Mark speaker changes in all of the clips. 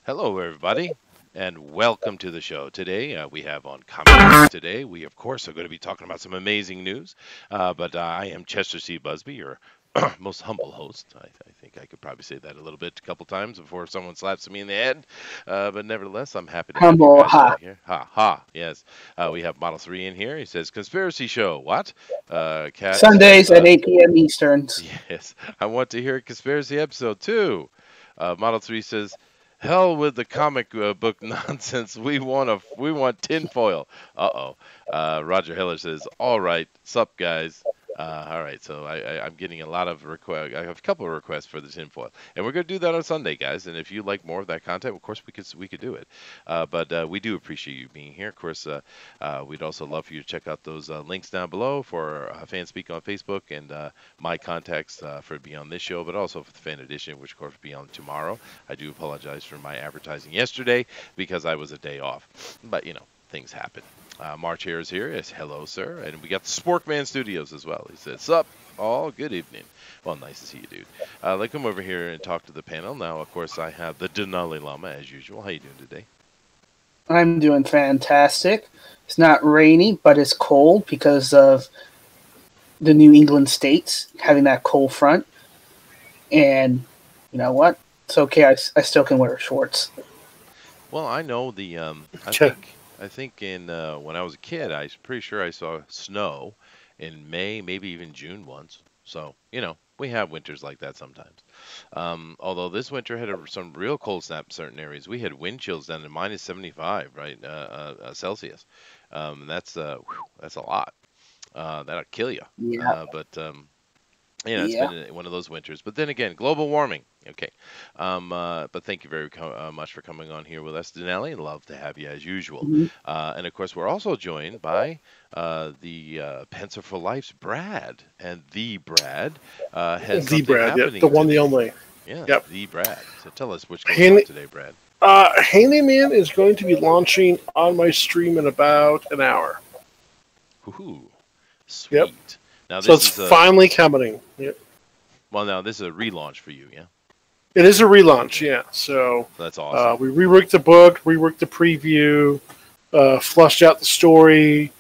Speaker 1: Hello, everybody, and welcome to the show. Today, we have on Comic News today. We, of course, are going to be talking about some amazing news. But I am Chester C. Busby, your most humble host. I think I could probably say that a little bit, a couple times before someone slaps me in the head. But nevertheless, I'm happy to have you
Speaker 2: Humble,
Speaker 1: guys
Speaker 2: ha.
Speaker 1: over here. Ha ha. Yes, we have Model Three in here. He says conspiracy show. What? Cat says
Speaker 2: Sundays at 8 p.m. Eastern.
Speaker 1: yes. I want to hear a conspiracy episode too. Model Three says hell with the comic book nonsense. We want tinfoil. Uh-oh. Roger Heller says, "All right, sup guys." All right, so I'm getting a lot of requests. I have a couple of requests for the tinfoil, and we're going to do that on Sunday, guys. And if you like more of that content, of course we could do it. But we do appreciate you being here. Of course, we'd also love for you to check out those links down below for Fan Speak on Facebook and my contacts for Beyond this show, but also for the Fan Edition, which of course will be on tomorrow. I do apologize for my advertising yesterday because I was a day off, but things happen. March here is here. Yes, hello, sir. And we got the Sporkman Studios as well. He says, sup, all good evening. Well, nice to see you, dude. Let's come over here and talk to the panel. Now, of course, I have the Denali Lama, as usual. How you doing today?
Speaker 2: I'm doing fantastic. It's not rainy, but it's cold because of the New England states having that cold front. And you know what? It's okay. I still can wear shorts.
Speaker 1: Well, I know the I
Speaker 3: Okay.
Speaker 1: think I think in when I was a kid, I'm pretty sure I saw snow in May, maybe even June once. So we have winters like that sometimes. Although this winter had some real cold snap in certain areas. We had wind chills down to minus 75, right, Celsius. That's a lot. That'll kill you.
Speaker 2: Yeah.
Speaker 1: But it's
Speaker 2: Yeah.
Speaker 1: been one of those winters. But then again, global warming. Okay. But thank you very much for coming on here with us, Denali. Love to have you as usual.
Speaker 2: Mhm.
Speaker 1: And of course, we're also joined by the Pencil for Life's Brad. And the Brad has
Speaker 3: The
Speaker 1: something
Speaker 3: Brad, yeah,
Speaker 1: happening
Speaker 3: the one, the
Speaker 1: today.
Speaker 3: only.
Speaker 1: Yeah,
Speaker 3: Yep.
Speaker 1: the Brad. So tell us what's going on
Speaker 3: Handy,
Speaker 1: today, Brad.
Speaker 3: Handyman is going to be launching on my stream in about an hour.
Speaker 1: Woohoo.
Speaker 3: Yep.
Speaker 1: Sweet. Now
Speaker 3: So
Speaker 1: this
Speaker 3: it's
Speaker 1: is a
Speaker 3: finally coming. Yep.
Speaker 1: now this is a relaunch for you, yeah?
Speaker 3: It is a relaunch, yeah. So
Speaker 1: That's awesome.
Speaker 3: we reworked the book, reworked the preview, flushed out the story.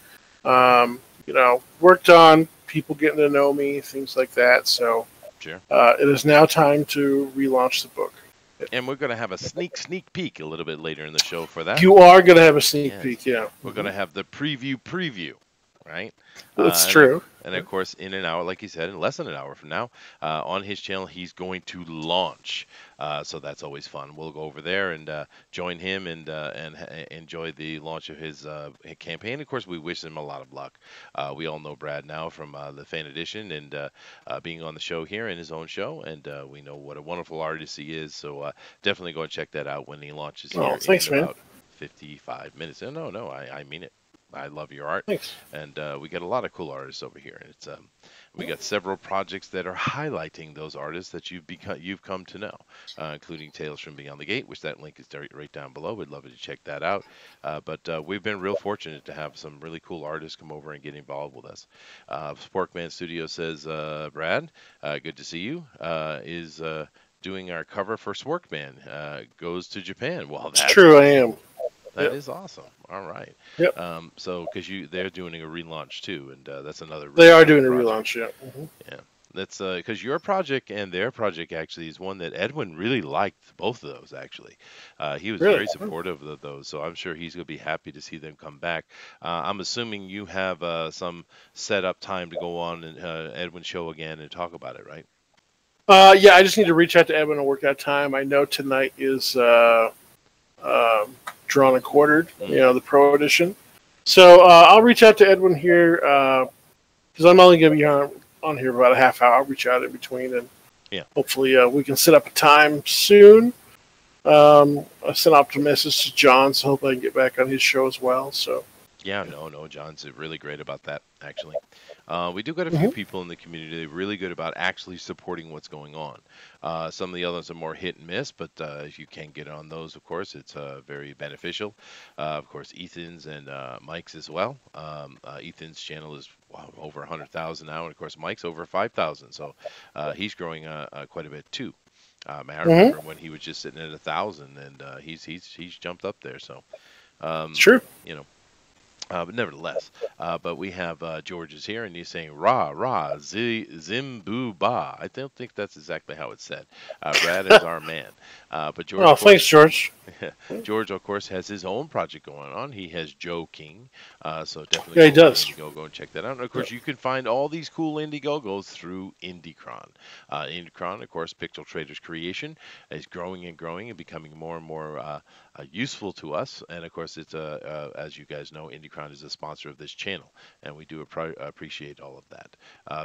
Speaker 3: Worked on people getting to know me, things like that. So
Speaker 1: Sure.
Speaker 3: it is now time to relaunch the book.
Speaker 1: And we're going to have a sneak peek a little bit later in the show for that.
Speaker 3: You are going to have a sneak
Speaker 1: Yes.
Speaker 3: peek, yeah.
Speaker 1: We're going to have the preview, right?
Speaker 3: That's
Speaker 1: And
Speaker 3: true.
Speaker 1: And of course, in an hour, like he said, in less than an hour from now, on his channel, he's going to launch. So that's always fun. We'll go over there and join him and enjoy the launch of his campaign. Of course, we wish him a lot of luck. We all know Brad now from the Fan Edition and being on the show here in his own show, and we know what a wonderful artist he is. So definitely go and check that out when he launches here
Speaker 3: Oh, thanks,
Speaker 1: in
Speaker 3: man.
Speaker 1: about 55 minutes. No, I mean it. I love your art,
Speaker 3: Thanks.
Speaker 1: and we got a lot of cool artists over here. And it's we got several projects that are highlighting those artists that you've come to know, including Tales from Beyond the Gate, which that link is right down below. We'd love you to check that out. But we've been real fortunate to have some really cool artists come over and get involved with us. Sporkman Studio says, Brad, good to see you. Is doing our cover for Sporkman goes to Japan. Well,
Speaker 3: It's
Speaker 1: that's
Speaker 3: true, I
Speaker 1: awesome.
Speaker 3: am.
Speaker 1: That
Speaker 3: Yep.
Speaker 1: is awesome. All right.
Speaker 3: Yep.
Speaker 1: So because they're doing a relaunch too, and that's another
Speaker 3: They
Speaker 1: really
Speaker 3: are
Speaker 1: cool
Speaker 3: doing a
Speaker 1: project.
Speaker 3: relaunch, yeah.
Speaker 1: Yeah. That's because your project and their project actually is one that Edwin really liked. Both of those actually, he was
Speaker 3: Really?
Speaker 1: very supportive of those. So I'm sure he's gonna be happy to see them come back. I'm assuming you have some set up time to go on and Edwin's show again and talk about it, right?
Speaker 3: Yeah, I just need to reach out to Edwin and work out time. I know tonight is drawn and quartered,
Speaker 1: Mm.
Speaker 3: the pro edition. So I'll reach out to Edwin here because I'm only going to be on here for about a half hour. I'll reach out in between and
Speaker 1: Yeah.
Speaker 3: hopefully we can set up a time soon. I sent out a message to John, so hope I can get back on his show as well. So
Speaker 1: Yeah, no, John's really great about that, actually. We do got a few
Speaker 3: Mhm.
Speaker 1: people in the community that are really good about actually supporting what's going on. Some of the others are more hit and miss, but if you can get on those, of course, it's very beneficial. Of course, Ethan's and Mike's as well. Ethan's channel is over 100,000 now, and of course, Mike's over 5,000, so he's growing quite a bit too. I remember when he was just sitting at 1,000, and he's jumped up there. So,
Speaker 3: It's true.
Speaker 1: you know, but nevertheless, but we have George is here, and he's saying "Ra Ra Zimbu Ba." I don't think that's exactly how it's said. Brad is our man, but George.
Speaker 3: Oh, thanks, George.
Speaker 1: George, of course, has his own project going on. He has Joe King, so definitely
Speaker 3: he does.
Speaker 1: Indiegogo and check that out. And of course, you can find all these cool Indiegogos through Indiecron. Indiecron, of course, Pixel Trader's creation, is growing and growing and becoming more and more useful to us. And of course, it's as you guys know, Indiecron is a sponsor of this channel, and we do appreciate all of that.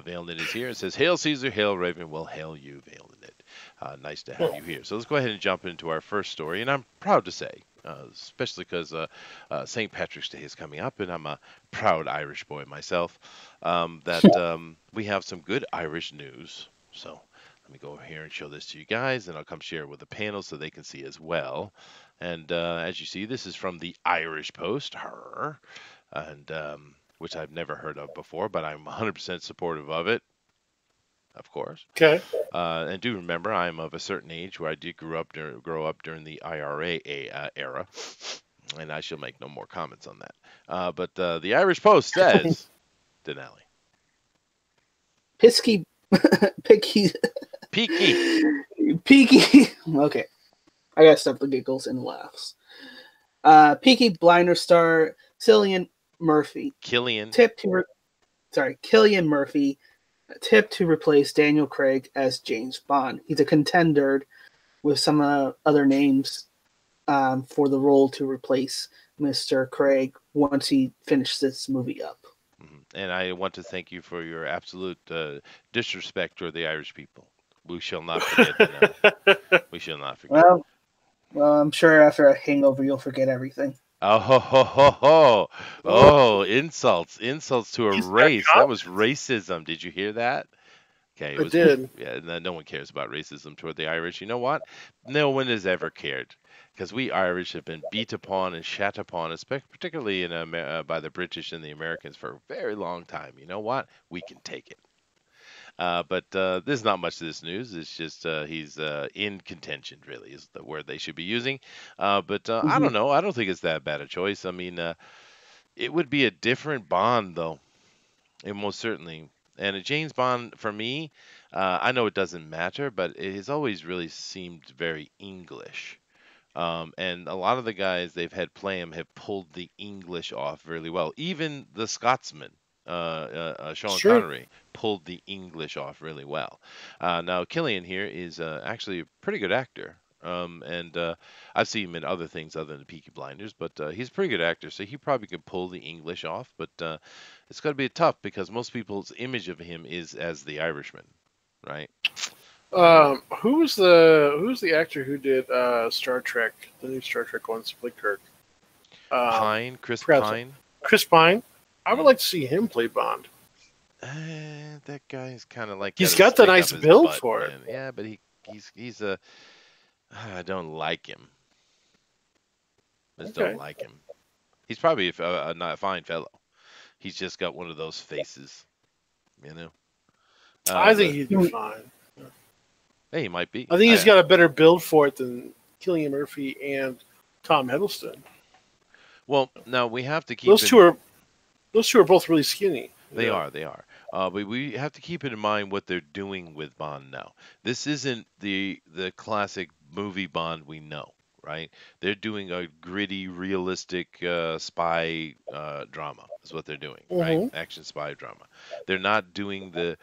Speaker 1: Vailnit is here and says, "Hail Caesar, hail Raven." Well, hail you, Vailnit. Nice to have you here. So let's go ahead and jump into our first story, and I'm proud to say, especially because St. Patrick's Day is coming up, and I'm a proud Irish boy myself, that we have some good Irish news. So let me go over here and show this to you guys, and I'll come share it with the panel so they can see as well. And as you see, this is from the Irish Post, and which I've never heard of before, but I'm 100% supportive of it, of course.
Speaker 3: Okay.
Speaker 1: And do remember, I'm of a certain age where I did grow up during the IRA era, and I shall make no more comments on that. But the Irish Post says, Denali.
Speaker 2: Pisky, picky,
Speaker 1: Peaky.
Speaker 2: Okay, I gotta stop the giggles and laughs. Peaky Blinders star Cillian Murphy
Speaker 1: Cillian
Speaker 2: Murphy tipped to replace Daniel Craig as James Bond. He's a contender with some other names for the role to replace Mr. Craig once he finishes this movie up.
Speaker 1: And I want to thank you for your absolute disrespect toward the Irish people. We shall not forget. We shall not forget.
Speaker 2: Well, I'm sure after a hangover, you'll forget everything.
Speaker 1: Oh, insults to a race. That was racism. Did you hear that? Okay,
Speaker 3: it did.
Speaker 1: Yeah, no one cares about racism toward the Irish. You know what? No one has ever cared, because we Irish have been beat upon and shat upon, particularly by the British and the Americans for a very long time. You know what? We can take it. But there's not much to this news. It's just he's in contention, really, is the word they should be using. But I don't know. I don't think it's that bad a choice. I mean, it would be a different Bond, though. It most certainly. And a James Bond, for me, I know it doesn't matter, but it has always really seemed very English. And a lot of the guys they've had play him have pulled the English off really well. Even the Scotsman. Sean Connery pulled the English off really well. Now Cillian here is actually a pretty good actor, and I've seen him in other things other than Peaky Blinders, but he's a pretty good actor, so he probably could pull the English off. But it's going to be tough because most people's image of him is as the Irishman, right?
Speaker 3: Who's the actor who did Star Trek, the new Star Trek one, Split Kirk?
Speaker 1: Chris Pine.
Speaker 3: Chris Pine. I would like to see him play Bond.
Speaker 1: That guy's kind of like
Speaker 3: he's got the nice build for it.
Speaker 1: Yeah, but he's a I don't like him. I just don't like him. He's probably a fine fellow. He's just got one of those faces, you know.
Speaker 3: I think he'd be fine.
Speaker 1: Hey, he might be.
Speaker 3: I think he's got a better build for it than Cillian Murphy and Tom Hiddleston.
Speaker 1: Well, now we have to keep
Speaker 3: Those two are both really skinny.
Speaker 1: They are. But we have to keep it in mind what they're doing with Bond now. This isn't the classic movie Bond we know, right? They're doing a gritty, realistic spy drama. Is what they're doing, right? Action spy drama. They're not doing the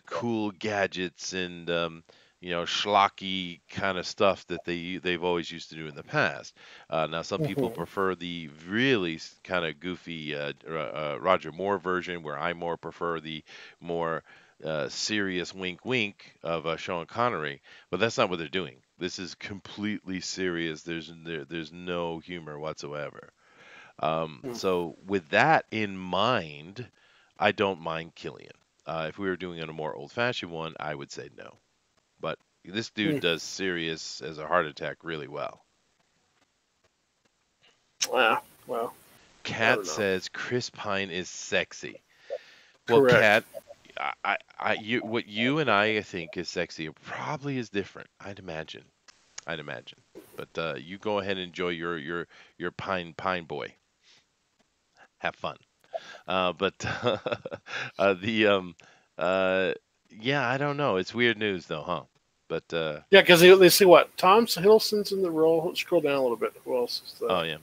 Speaker 1: cool gadgets and schlocky kind of stuff that they've always used to do in the past. Now, some people prefer the really kind of goofy Roger Moore version, where I more prefer the more serious wink of Sean Connery. But that's not what they're doing. This is completely serious. There's no humor whatsoever. So with that in mind, I don't mind Cillian. If we were doing a more old-fashioned one, I would say no. But this dude does serious as a heart attack really well.
Speaker 3: Well.
Speaker 1: Kat says Chris Pine is sexy.
Speaker 3: Correct.
Speaker 1: Well, Kat, what you and I think is sexy probably is different. I'd imagine. I'd imagine. But you go ahead and enjoy your pine boy. Have fun. But the yeah, I don't know. It's weird news though, huh? But
Speaker 3: Yeah, because they say what? Tom Hiddleston's in the role. Scroll down a little bit. Who else is
Speaker 1: oh yeah,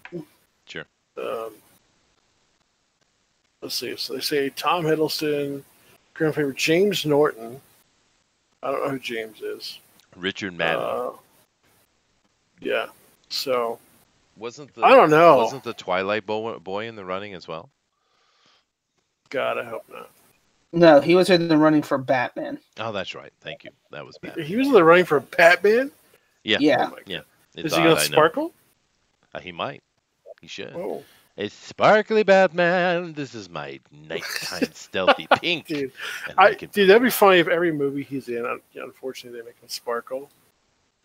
Speaker 1: sure.
Speaker 3: Um, let's see. So they say Tom Hiddleston, current favorite James Norton. I don't know who James is.
Speaker 1: Richard Madden.
Speaker 3: Yeah. So
Speaker 1: wasn't
Speaker 3: I don't know.
Speaker 1: Wasn't the Twilight boy in the running as well?
Speaker 3: God, I hope not.
Speaker 2: No, he was in the running for Batman.
Speaker 1: Oh, that's right. Thank you. That was Batman.
Speaker 3: He was in the running for Batman?
Speaker 1: Yeah.
Speaker 2: Yeah.
Speaker 3: Oh
Speaker 1: yeah.
Speaker 3: Is he going to sparkle?
Speaker 1: He might. He should.
Speaker 3: Oh.
Speaker 1: It's sparkly Batman. This is my nighttime stealthy pink.
Speaker 3: Dude, that'd be funny if every movie he's in, unfortunately, they make him sparkle.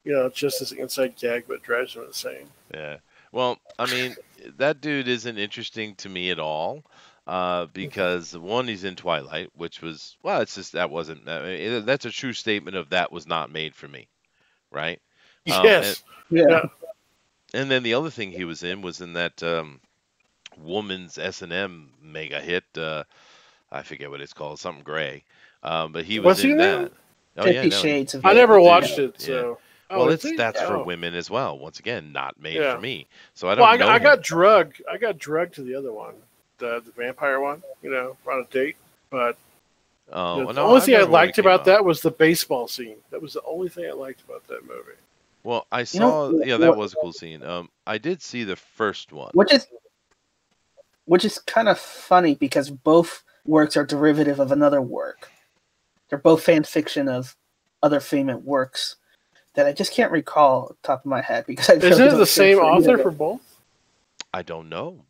Speaker 3: You know, it's just this inside gag, but it drives him insane.
Speaker 1: Yeah. Well, I mean, that dude isn't interesting to me at all. Because one, he's in Twilight, which was, well, it's just that wasn't. That's a true statement of that was not made for me, right?
Speaker 3: Yes.
Speaker 2: Yeah.
Speaker 1: And then the other thing he was in that woman's S&M mega hit. I forget what it's called, something gray. But he was in that. Oh,
Speaker 2: 50 Shades of
Speaker 3: I never watched it, so.
Speaker 1: Yeah. Well, that's for women as well. Once again, not made for me. So I don't know.
Speaker 3: I got drugged. I got drugged to the other one, the vampire one. You know, on a date. But the only thing I liked about that was the baseball scene. That was the only thing I liked about that movie.
Speaker 1: Well, I saw. That was a cool scene. I did see the first one,
Speaker 2: which is kind of funny because both works are derivative of another work. They're both fan fiction of other famous works that I just can't recall off the top of my head because I
Speaker 3: isn't it the same author for both?
Speaker 1: I don't know.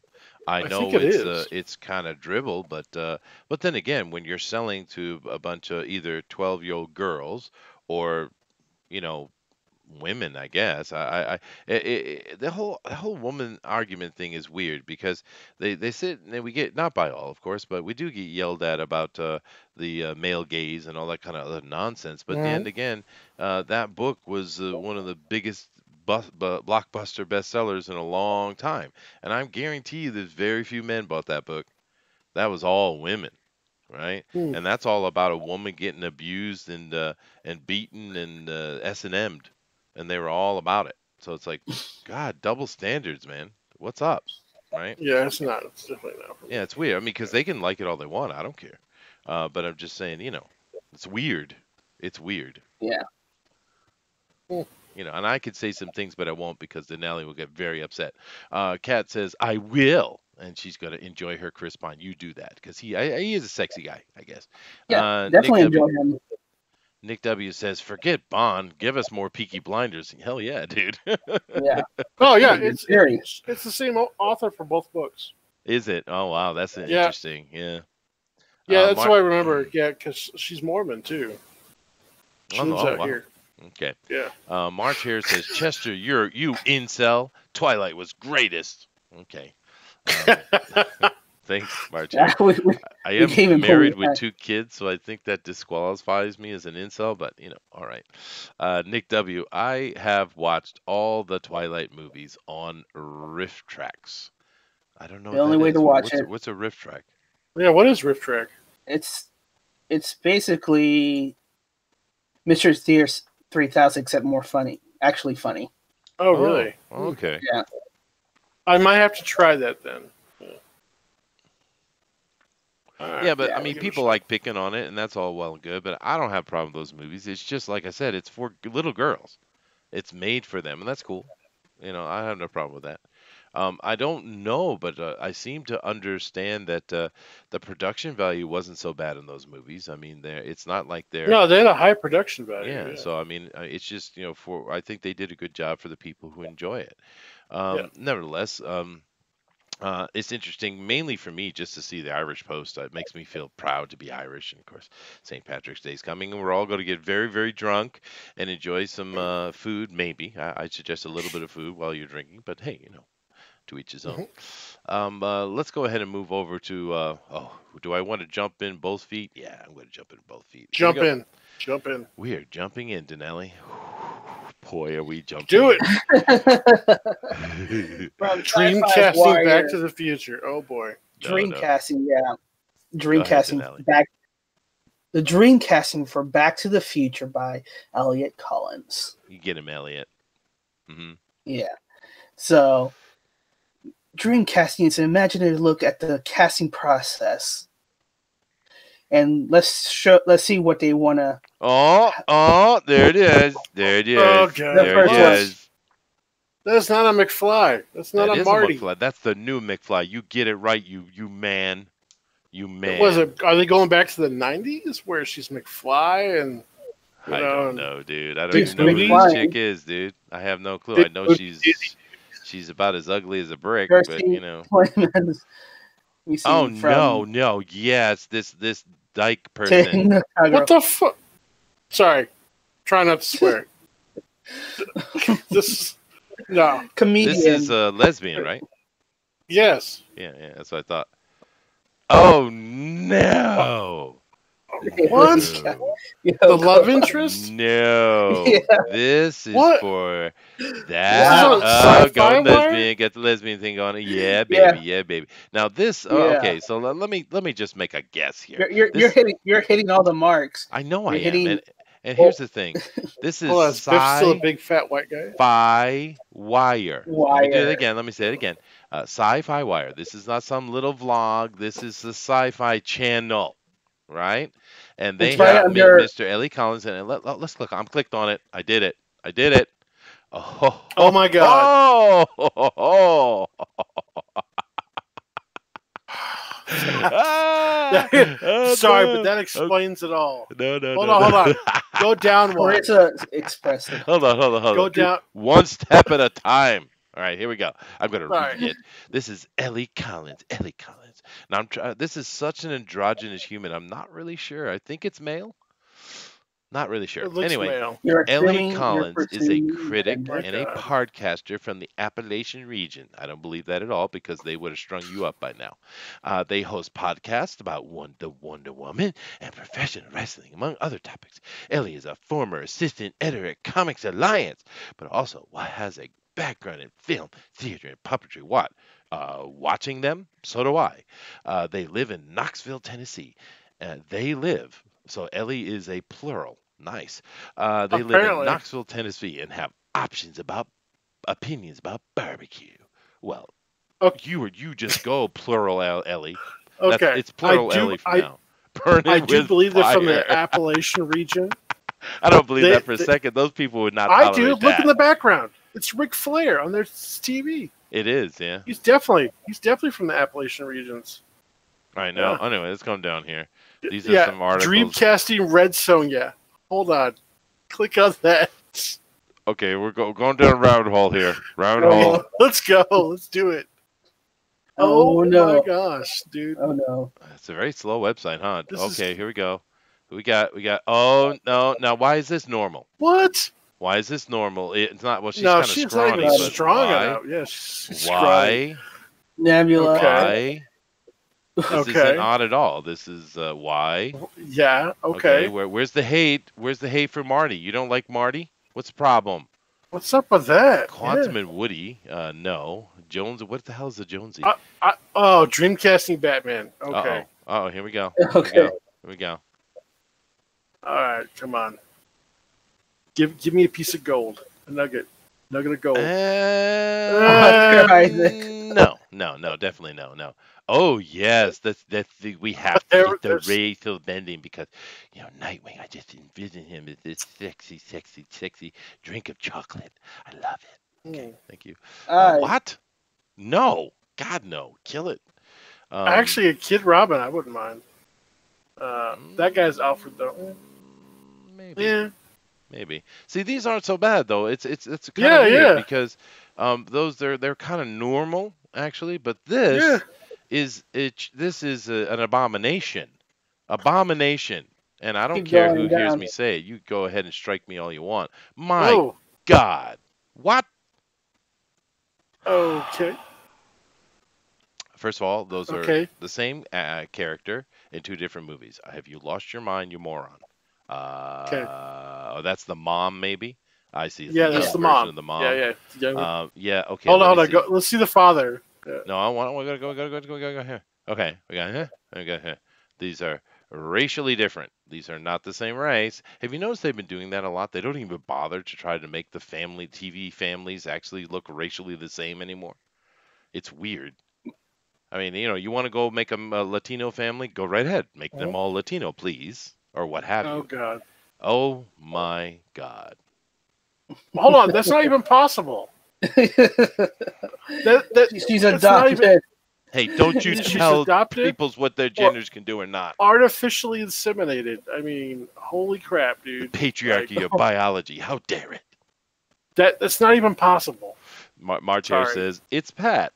Speaker 1: I know it's kind of dribble, but then again, when you're selling to a bunch of either 12-year-old girls or, you know, women, I guess the whole woman argument thing is weird because they sit and we get, not by all, of course, but we do get yelled at about the male gaze and all that kind of other nonsense. But then again, that book was one of the biggest blockbuster bestsellers in a long time, and I guarantee you there's very few men bought that book. That was all women, right? And that's all about a woman getting abused and beaten and S&M'd, and they were all about it. So it's like, God, double standards, man. What's up, right?
Speaker 3: Yeah, it's not. It's definitely not. For me.
Speaker 1: Yeah, it's weird. I mean, because they can like it all they want. I don't care. But I'm just saying, it's weird. It's weird.
Speaker 2: Yeah.
Speaker 1: And I could say some things, but I won't because then Allie will get very upset. Kat says, I will. And she's going to enjoy her Chris Pine. You do that because he is a sexy guy, I guess.
Speaker 2: Yeah, definitely enjoy him.
Speaker 1: Nick W says, forget Bond. Give us more Peaky Blinders. Hell yeah, dude.
Speaker 2: Yeah.
Speaker 3: Oh, yeah. It's the same author for both books.
Speaker 1: Is it? Oh, wow. That's interesting. Yeah.
Speaker 3: Yeah, that's why I remember. Yeah, because she's Mormon, too. She lives out here.
Speaker 1: Okay.
Speaker 3: Yeah.
Speaker 1: March here says, Chester, you incel. Twilight was greatest. Okay. Thanks, March. I am married with 2 kids, so I think that disqualifies me as an incel, but, all right. Nick W., I have watched all the Twilight movies on Riff Tracks. I don't know.
Speaker 2: The only way to watch it.
Speaker 1: What's a Riff Track?
Speaker 3: Yeah, what is Riff Track?
Speaker 2: It's basically Mr. Deer 3000, except more funny. Actually funny.
Speaker 3: Oh, really?
Speaker 1: Oh, okay.
Speaker 2: Yeah.
Speaker 3: I might have to try that then.
Speaker 1: Yeah, but I mean, people like picking on it, and that's all well and good. But I don't have a problem with those movies. It's just like I said, it's for little girls. It's made for them, and that's cool. I have no problem with that. I don't know, but I seem to understand that the production value wasn't so bad in those movies. I mean, it's not like they're
Speaker 3: they had a high production value.
Speaker 1: Yeah, so I mean, it's just I think they did a good job for the people who enjoy it. Nevertheless, it's interesting, mainly for me, just to see the Irish Post. It makes me feel proud to be Irish. And of course, St. Patrick's Day is coming, and we're all going to get very, very drunk and enjoy some food. Maybe I suggest a little bit of food while you're drinking, but hey, To each his own. Let's go ahead and move over to. Do I want to jump in both feet? Yeah, I'm going to jump in both feet.
Speaker 3: Jump in.
Speaker 1: We are jumping in, Denelli. Boy, are we jumping!
Speaker 3: Do it. Dreamcasting Back to the Future. Oh boy.
Speaker 2: Dreamcasting, yeah. Dreamcasting back. The Dreamcasting for Back to the Future by Elliot Collins.
Speaker 1: You get him, Elliot. Mm-hmm.
Speaker 2: Yeah. So, Dreamcasting is an imaginative look at the casting process. And let's see what they want to.
Speaker 1: Oh, there it is.
Speaker 3: Okay.
Speaker 1: There it is.
Speaker 3: That's not a McFly. That's not a Marty.
Speaker 1: McFly. That's the new McFly. You get it right, you man. You man.
Speaker 3: Are they going back to the 90s where she's McFly and?
Speaker 1: I don't know, dude. I don't even know who this chick is, dude. I have no clue. I know she's about as ugly as a brick, but you know. No. Yes, this dyke person.
Speaker 3: What the fuck? Sorry, try not to swear. No.
Speaker 2: Comedian.
Speaker 1: This is a lesbian, right?
Speaker 3: Yes.
Speaker 1: Yeah, that's what I thought. Oh no!
Speaker 3: What? The love interest?
Speaker 1: No. Yeah. This is for that. Go lesbian. Get the lesbian thing on it. Yeah, baby. Yeah, baby. Now this. Okay. So let me just make a guess here.
Speaker 2: You're hitting all the marks.
Speaker 1: I know I am. And here's the thing. This is
Speaker 3: still a big fat white guy.
Speaker 1: Sci-Fi Wire. Let me do it again. Let me say it again. Sci-Fi Wire. This is not some little vlog. This is the Sci-Fi Channel, right? And they have Mr. Ellie Collins in it. Let's click. I'm clicked on it. I did it.
Speaker 3: Oh my God. Sorry, but that explains it all.
Speaker 1: No.
Speaker 3: Hold on. Go down one.
Speaker 2: It's expressive.
Speaker 1: Hold on.
Speaker 3: Go down.
Speaker 1: One step at a time. All right, here we go. I'm going to read it. This is Ellie Collins. Now, this is such an androgynous human. I'm not really sure. I think it's male. Not really sure. Anyway, Ellie Collins is a critic and a podcaster from the Appalachian region. I don't believe that at all because they would have strung you up by now. They host podcasts about the Wonder Woman and professional wrestling, among other topics. Ellie is a former assistant editor at Comics Alliance, but also has a background in film, theater, and puppetry. Watching them? So do I. They live in Knoxville, Tennessee. So Ellie is a plural. Nice. They live in Knoxville, Tennessee, and have opinions about barbecue. Well, you just go plural, Ellie.
Speaker 3: Okay,
Speaker 1: it's plural Ellie for now.
Speaker 3: I do believe they're from the Appalachian region.
Speaker 1: I don't believe that for a second. Those people would not.
Speaker 3: I do. Look in the background. It's Ric Flair on their TV.
Speaker 1: It is, yeah.
Speaker 3: He's definitely from the Appalachian regions.
Speaker 1: All right, now anyway, let's come down here. These are some articles.
Speaker 3: Dreamcasting Red Sonja. Hold on. Click on that.
Speaker 1: Okay, we're going down a rabbit hole here. Rabbit hole.
Speaker 3: Let's go. Let's do it. Oh no. My gosh, dude.
Speaker 2: Oh no.
Speaker 1: It's a very slow website, huh? Here we go. We got oh no. Now why is this normal?
Speaker 3: What?
Speaker 1: Why is this normal? It's not. Well, she's
Speaker 3: kind
Speaker 1: of scrawny.
Speaker 3: Not even strong enough. Yeah, she's
Speaker 1: why?
Speaker 2: Nebula.
Speaker 1: Okay. This isn't odd at all. This is why.
Speaker 3: Yeah. Okay.
Speaker 1: Where's the hate? Where's the hate for Marty? You don't like Marty? What's the problem?
Speaker 3: What's up with that?
Speaker 1: Quantum and Woody. No. Jones. What the hell is the Jonesy?
Speaker 3: Dreamcasting Batman. Okay.
Speaker 1: Oh, here we go.
Speaker 2: Okay.
Speaker 1: Here we go.
Speaker 3: All right, come on. Give me a piece of gold, a nugget of gold.
Speaker 1: No, definitely no. Oh yes, we have to get the racial bending because Nightwing. I just envision him as this sexy drink of chocolate. I love it. Okay, thank you. What? No, God no, kill it.
Speaker 3: Actually, a Kid Robin, I wouldn't mind. That guy's Alfred though.
Speaker 1: Maybe.
Speaker 3: Yeah.
Speaker 1: Maybe. See, these aren't so bad though. It's kind of weird because those they're kind of normal actually, but this is an abomination. And I don't care who hears me say it. You go ahead and strike me all you want. My God. What?
Speaker 3: Okay.
Speaker 1: First of all, those are the same character in 2 different movies. Have you lost your mind, you moron? Oh, that's the mom, maybe. I see. It's
Speaker 3: that's the mom.
Speaker 1: Of the mom.
Speaker 3: Yeah.
Speaker 1: Yeah. Okay.
Speaker 3: Hold on. Go, let's see the father.
Speaker 1: Yeah. No, I want to go here. Okay. We got here. These are racially different. These are not the same race. Have you noticed they've been doing that a lot? They don't even bother to try to make the TV families actually look racially the same anymore. It's weird. I mean, you want to go make them a Latino family? Go right ahead. Make them all Latino, please, or what have you.
Speaker 3: Oh God.
Speaker 1: Oh my God.
Speaker 3: Hold on, that's not even possible.
Speaker 2: She's adopted.
Speaker 1: Hey, don't you tell people what their genders can do or not.
Speaker 3: Artificially inseminated. I mean, holy crap, dude.
Speaker 1: The patriarchy of biology. How dare it?
Speaker 3: That's not even possible.
Speaker 1: March Hare says, it's Pat.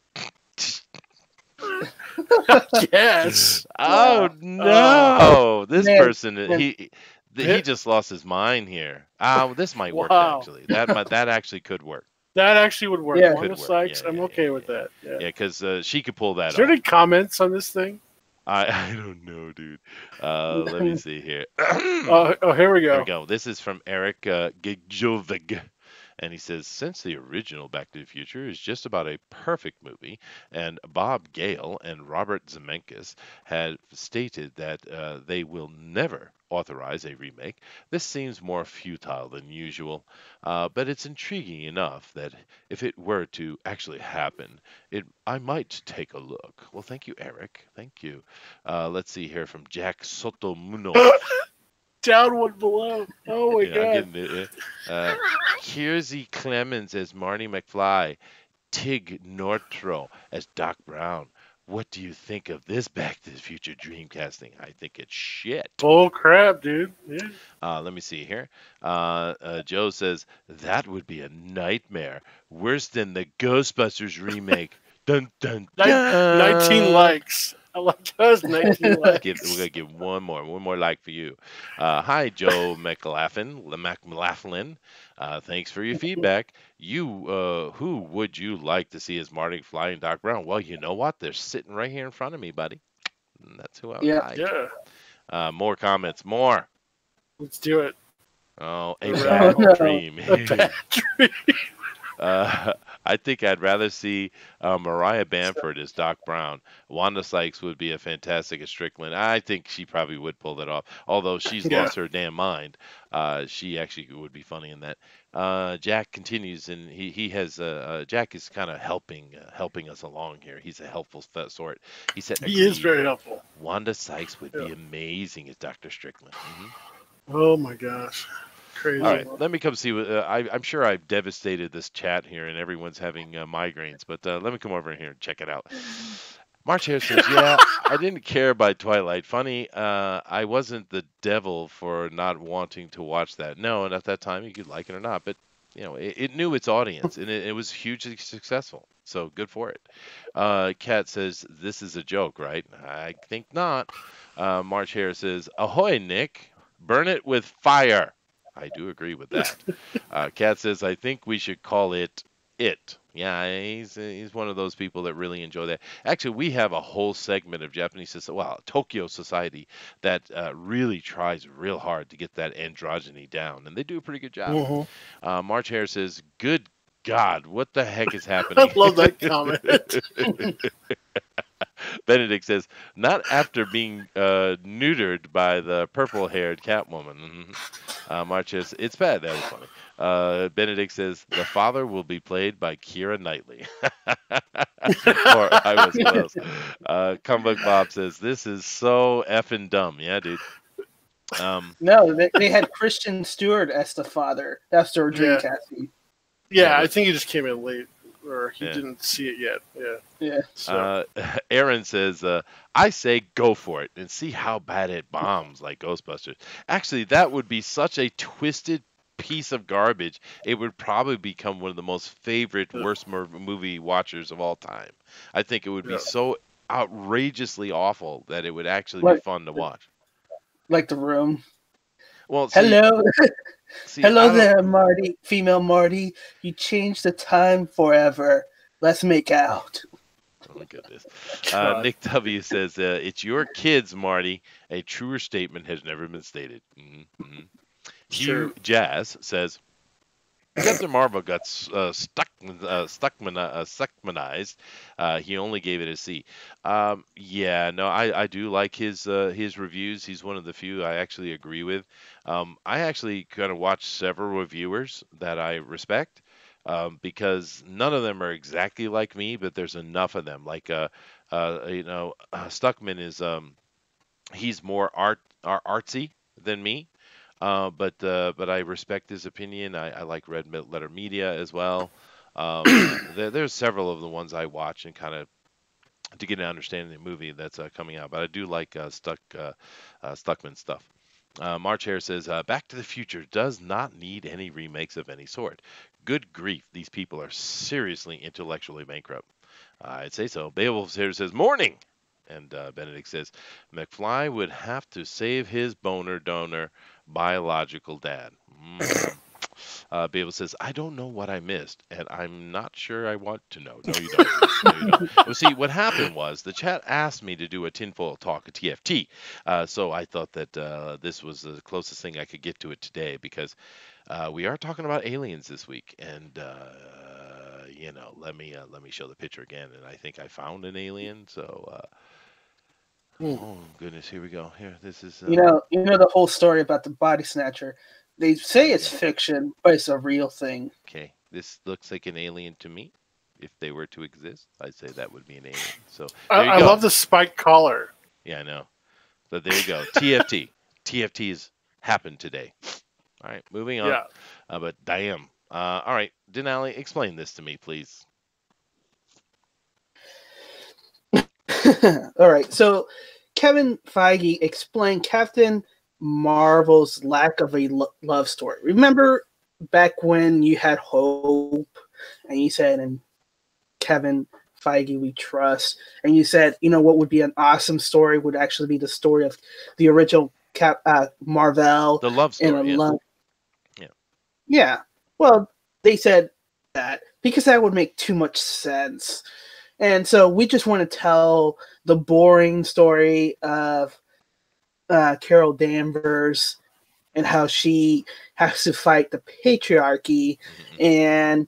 Speaker 3: Yes.
Speaker 1: Oh, no. This person, he just lost his mind here. This might work, actually. That actually could work.
Speaker 3: That actually would work.
Speaker 2: Yeah.
Speaker 3: Wanda Sykes, I'm okay with that. Yeah,
Speaker 1: because she could pull that off.
Speaker 3: Is there any comments on this thing?
Speaker 1: I don't know, dude. Let me see here.
Speaker 3: Here we go.
Speaker 1: Here we go. This is from Eric Gijovig. And he says, since the original Back to the Future is just about a perfect movie, and Bob Gale and Robert Zemeckis had stated that they will never authorize a remake, this seems more futile than usual. But it's intriguing enough that if it were to actually happen, I might take a look. Well, thank you, Eric. Thank you. Let's see here from Jack Sotomuno.
Speaker 3: Down one below. Oh my God.
Speaker 1: Kiersey Clemens as Marty McFly, Tig Notaro as Doc Brown. What do you think of this Back to the Future dream casting? I think it's shit.
Speaker 3: Oh crap, dude. Yeah.
Speaker 1: Let me see here. Joe says that would be a nightmare, worse than the Ghostbusters remake. Dun dun dun.
Speaker 3: 19 likes. I like those 19 likes.
Speaker 1: We're gonna give one more like for you. Hi, Joe McLaughlin. Thanks for your feedback. Who would you like to see as Marty McFly and Doc Brown? Well, you know what? They're sitting right here in front of me, buddy. And that's who I would like.
Speaker 3: Yeah.
Speaker 1: More comments. More.
Speaker 3: Let's do it.
Speaker 1: Oh, a bad dream.
Speaker 3: A bad dream.
Speaker 1: I think I'd rather see Mariah Bamford as Doc Brown. Wanda Sykes would be a fantastic as Strickland. I think she probably would pull that off. Although she's lost her damn mind, she actually would be funny in that. Jack continues, and he has Jack is kind of helping us along here. He's a helpful sort. He said
Speaker 3: he is very helpful.
Speaker 1: Wanda Sykes would be amazing as Dr. Strickland. Mm-hmm.
Speaker 3: Oh my gosh. Crazy.
Speaker 1: All right, let me come see. I'm sure I've devastated this chat here, and everyone's having migraines. But let me come over here and check it out. March Hare says, "Yeah, I didn't care by Twilight. Funny, I wasn't the devil for not wanting to watch that. No, and at that time you could like it or not, but it knew its audience, and it was hugely successful. So good for it." Kat says, "This is a joke, right? I think not." March Hare says, "Ahoy, Nick! Burn it with fire." I do agree with that. Kat says, I think we should call it It. Yeah, he's one of those people that really enjoy that. Actually, we have a whole segment of Japanese society, Tokyo society, that really tries real hard to get that androgyny down, and they do a pretty good job.
Speaker 3: Mm-hmm.
Speaker 1: March Hare says, good God, what the heck is happening?
Speaker 3: I love that comment.
Speaker 1: Benedict says, not after being neutered by the purple-haired Catwoman. March says, it's bad. That was funny. Benedict says, the father will be played by Keira Knightley. Or I was close. Comeback Bob says, this is so effing dumb. Yeah, dude.
Speaker 2: No, they had Christian Stewart as the father. That's their dream casting.
Speaker 3: Yeah, I think he just came in late. Or he didn't see it yet. Yeah.
Speaker 1: So. Aaron says, I say go for it and see how bad it bombs like Ghostbusters. Actually, that would be such a twisted piece of garbage. It would probably become one of the most favorite worst movie watchers of all time. I think it would be so outrageously awful that it would actually be fun to watch.
Speaker 2: Like The Room.
Speaker 1: Well,
Speaker 2: hello. Hello there, Marty. Female Marty. You changed the time forever. Let's make out.
Speaker 1: Oh, goodness. Nick W. says, it's your kids, Marty. A truer statement has never been stated. Mm-hmm. Hugh Jazz says, Captain Marvel got stuckmanized. He only gave it a C. Yeah, no, I do like his reviews. He's one of the few I actually agree with. I actually kind of watch several reviewers that I respect because none of them are exactly like me, but there's enough of them. Like, Stuckman is he's more artsy than me. But I respect his opinion. I like Red Letter Media as well. There's several of the ones I watch and kind of to get an understanding of the movie that's coming out. But I do like Stuckman stuff. March Hare says, Back to the Future does not need any remakes of any sort. Good grief, these people are seriously intellectually bankrupt. I'd say so. Beowulf here says, Morning! And Benedict says, McFly would have to save his boner donor biological dad. Beowulf says, I don't know what I missed, and I'm not sure I want to know. No, you don't. No, you don't. Well, see, what happened was the chat asked me to do a tinfoil talk, a TFT. So I thought that this was the closest thing I could get to it today because we are talking about aliens this week. And, let me show the picture again. And I think I found an alien. So, oh, goodness, here we go. Here, this is...
Speaker 2: You know the whole story about the body snatcher. They say it's fiction, but it's a real thing.
Speaker 1: Okay, this looks like an alien to me. If they were to exist, I'd say that would be an alien. So
Speaker 3: I love the spiked collar.
Speaker 1: Yeah, I know. But there you go. TFT. TFTs happened today. All right, moving on.
Speaker 3: Yeah.
Speaker 1: But damn. All right, Denali, explain this to me, please.
Speaker 2: All right, so Kevin Feige explained Captain Marvel's lack of a love story. Remember back when you had Hope and you said, and Kevin Feige we trust, and you said, what would be an awesome story would actually be the story of the original Marvel.
Speaker 1: The love story.
Speaker 2: Yeah. Well, they said that because that would make too much sense. And so we just want to tell the boring story of Carol Danvers and how she has to fight the patriarchy. And,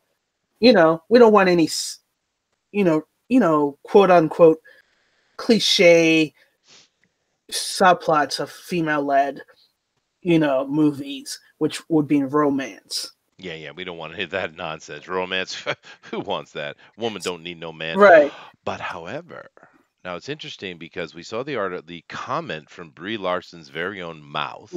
Speaker 2: we don't want any, quote unquote cliche subplots of female-led, movies, which would be in romance.
Speaker 1: Yeah, we don't want to hit that nonsense. Romance, who wants that? Woman don't need no man.
Speaker 2: Right.
Speaker 1: But however, now it's interesting because we saw the comment from Brie Larson's very own mouth,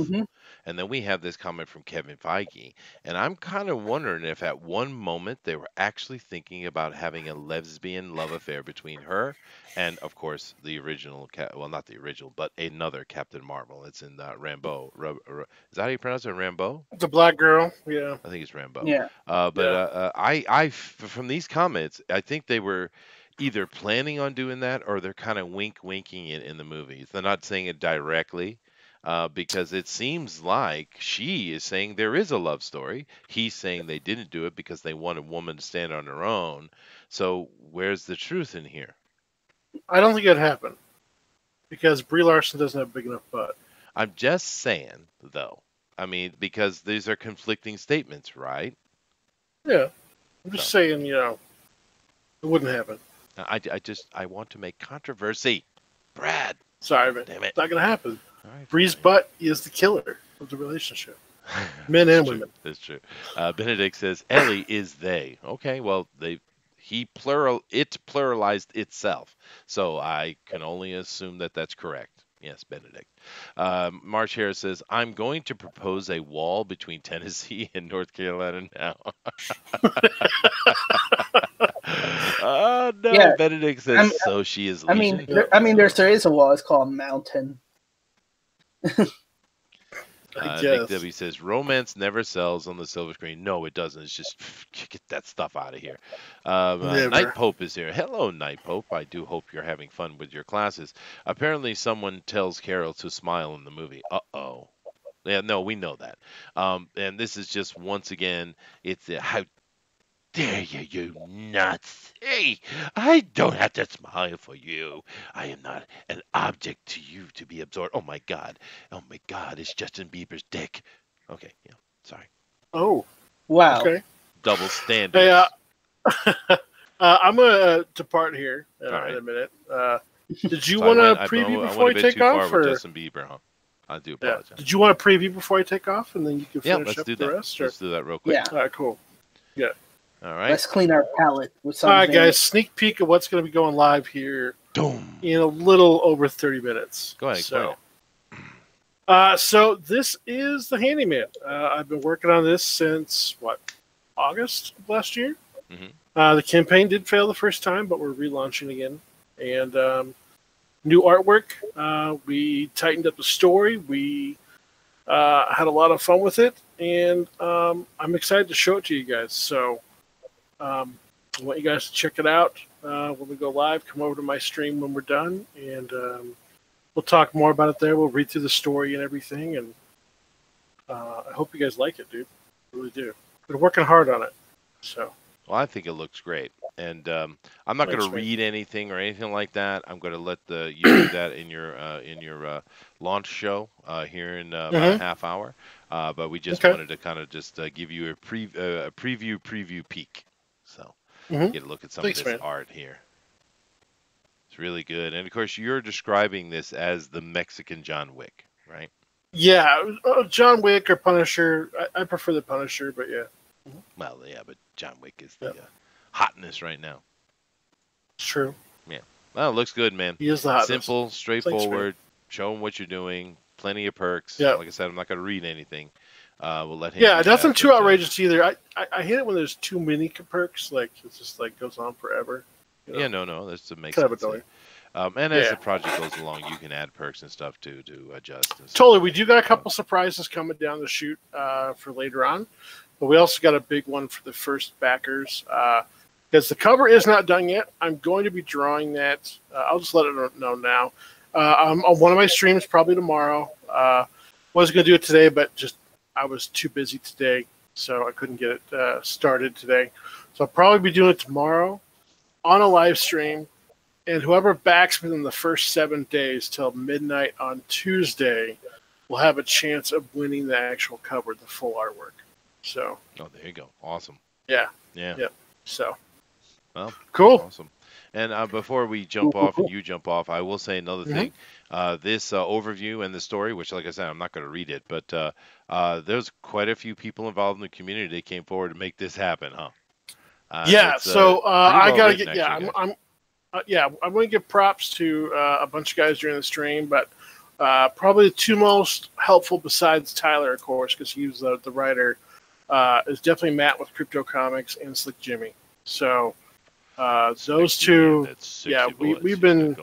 Speaker 1: and then we have this comment from Kevin Feige, and I'm kind of wondering if at one moment they were actually thinking about having a lesbian love affair between her and, of course, the original, well, not the original, but another Captain Marvel. It's in Rambeau. Is that how you pronounce it, Rambeau?
Speaker 3: The black girl, yeah.
Speaker 1: I think it's Rambeau.
Speaker 2: Yeah.
Speaker 1: I from these comments, I think they were either planning on doing that or they're kind of winking it in the movies. They're not saying it directly because it seems like she is saying there is a love story. He's saying they didn't do it because they want a woman to stand on her own. So where's the truth in here?
Speaker 3: I don't think it'd happen because Brie Larson doesn't have a big enough butt.
Speaker 1: I'm just saying, though. I mean, because these are conflicting statements, right?
Speaker 3: Yeah. I'm just saying, it wouldn't happen.
Speaker 1: I want to make controversy. Brad.
Speaker 3: Sorry, man.
Speaker 1: Damn it.
Speaker 3: It's not going to happen.
Speaker 1: Right,
Speaker 3: Brie's butt is the killer of the relationship. Men and women.
Speaker 1: That's true. Benedict says, Ellie is they. Okay, well, it pluralized itself. So I can only assume that that's correct. Yes, Benedict. March Harris says, I'm going to propose a wall between Tennessee and North Carolina now. Oh, no. Yeah. Benedict says, so she is leaving.
Speaker 2: There is a wall. It's called a mountain.
Speaker 1: Nick W says, romance never sells on the silver screen. No, it doesn't. It's just, get that stuff out of here. Night Pope is here. Hello, Night Pope. I do hope you're having fun with your classes. Apparently, someone tells Carol to smile in the movie. Uh-oh. Yeah, no, we know that. And this is just, once again, it's how dare you, you nuts? Hey, I don't have to smile for you. I am not an object to you to be absorbed. Oh my God. Oh my God. It's Justin Bieber's dick. Okay. Yeah. Sorry.
Speaker 3: Oh.
Speaker 2: Wow.
Speaker 3: Okay.
Speaker 1: Double standards.
Speaker 3: Hey, I'm gonna depart here in a minute. Did you want to preview before you take off?
Speaker 1: Or Justin Bieber, huh? I do apologize.
Speaker 3: Yeah. Did you want to preview before you take off, and then you can finish up the rest?
Speaker 1: Let's do that real quick.
Speaker 2: Yeah.
Speaker 3: All right, cool. Yeah.
Speaker 1: All right.
Speaker 2: Let's clean our palate with something.
Speaker 3: All right, guys. Sneak peek of what's going to be going live here in a little over 30 minutes.
Speaker 1: Go ahead.
Speaker 3: So this is The Handyman. I've been working on this since, August of last year?
Speaker 1: Mm-hmm.
Speaker 3: The campaign did fail the first time, but we're relaunching again. And new artwork. We tightened up the story. We had a lot of fun with it. And I'm excited to show it to you guys. So I want you guys to check it out when we go live. Come over to my stream when we're done. And we'll talk more about it there. We'll read through the story and everything. And I hope you guys like it, dude. I really do. Been working hard on it. So.
Speaker 1: Well, I think it looks great, and I'm not going to read anything or anything like that. I'm going to let you do that in your launch show here in about a half hour. But we just wanted to kind of just give you a preview peek, so get a look at some of this art here. It's really good, and of course you're describing this as the Mexican John Wick, right?
Speaker 3: Yeah, John Wick or Punisher. I prefer the Punisher, but yeah.
Speaker 1: Well, yeah, but John Wick is the hotness right now.
Speaker 3: It's true.
Speaker 1: Yeah. Well, it looks good, man.
Speaker 3: He is the hotness.
Speaker 1: Simple, straightforward. Show him what you're doing. Plenty of perks.
Speaker 3: Yeah.
Speaker 1: Like I said, I'm not going to read anything. We'll let him.
Speaker 3: Yeah, nothing too outrageous either. I hate it when there's too many perks. Like it just goes on forever.
Speaker 1: You know? Yeah, no, that's to make sense. And as the project goes along, you can add perks and stuff to adjust. And
Speaker 3: totally. We do got a couple surprises coming down the chute for later on. But we also got a big one for the first backers. Because the cover is not done yet. I'm going to be drawing that. I'll just let it know now. On one of my streams, probably tomorrow. Wasn't going to do it today, but just I was too busy today, so I couldn't get it started today. So I'll probably be doing it tomorrow on a live stream. And whoever backs within the first 7 days till midnight on Tuesday will have a chance of winning the actual cover, the full artwork. So.
Speaker 1: Oh, there you go. Awesome.
Speaker 3: Yeah.
Speaker 1: Yeah.
Speaker 3: So.
Speaker 1: Well,
Speaker 3: cool.
Speaker 1: Awesome. And before we jump off and you jump off, I will say another thing. This overview and the story, which, like I said, I'm not going to read it, but there's quite a few people involved in the community that came forward to make this happen, huh?
Speaker 3: So I gotta get. Yeah, I'm going to give props to a bunch of guys during the stream, but probably the two most helpful, besides Tyler, of course, because he was the writer. Is definitely Matt with Crypto Comics and Slick Jimmy. So those two, we've been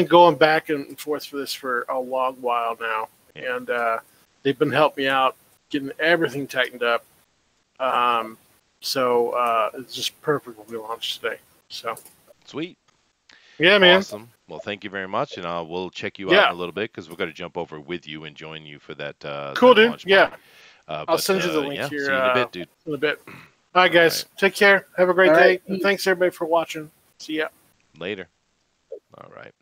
Speaker 3: going back and forth for this for a long while now, and they've been helping me out getting everything tightened up. So it's just perfect when we launch today. So
Speaker 1: sweet.
Speaker 3: Yeah, man.
Speaker 1: Awesome. Well, thank you very much, and we'll check you out in a little bit because we're going to jump over with you and join you for that.
Speaker 3: Cool,
Speaker 1: that
Speaker 3: dude. Yeah. I'll send you the link here.
Speaker 1: See you in a bit, dude.
Speaker 3: In a bit. All right, guys. Take care. Have a great day. And thanks, everybody, for watching. See ya.
Speaker 1: Later. All right.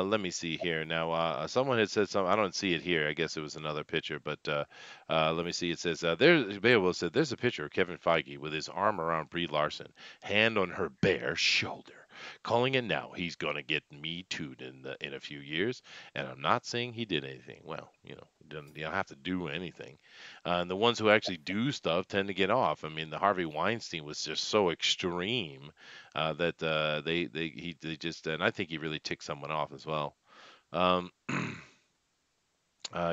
Speaker 1: Let me see here. Now, someone had said something. I don't see it here. I guess it was another picture. But let me see. It says, Beowulf said, there's a picture of Kevin Feige with his arm around Brie Larson, hand on her bare shoulder. Calling it now, he's gonna get Me Too'd in a few years, and I'm not saying he did anything. Well, you don't have to do anything. And the ones who actually do stuff tend to get off. I mean, the Harvey Weinstein was just so extreme that they just, and I think he really ticked someone off as well.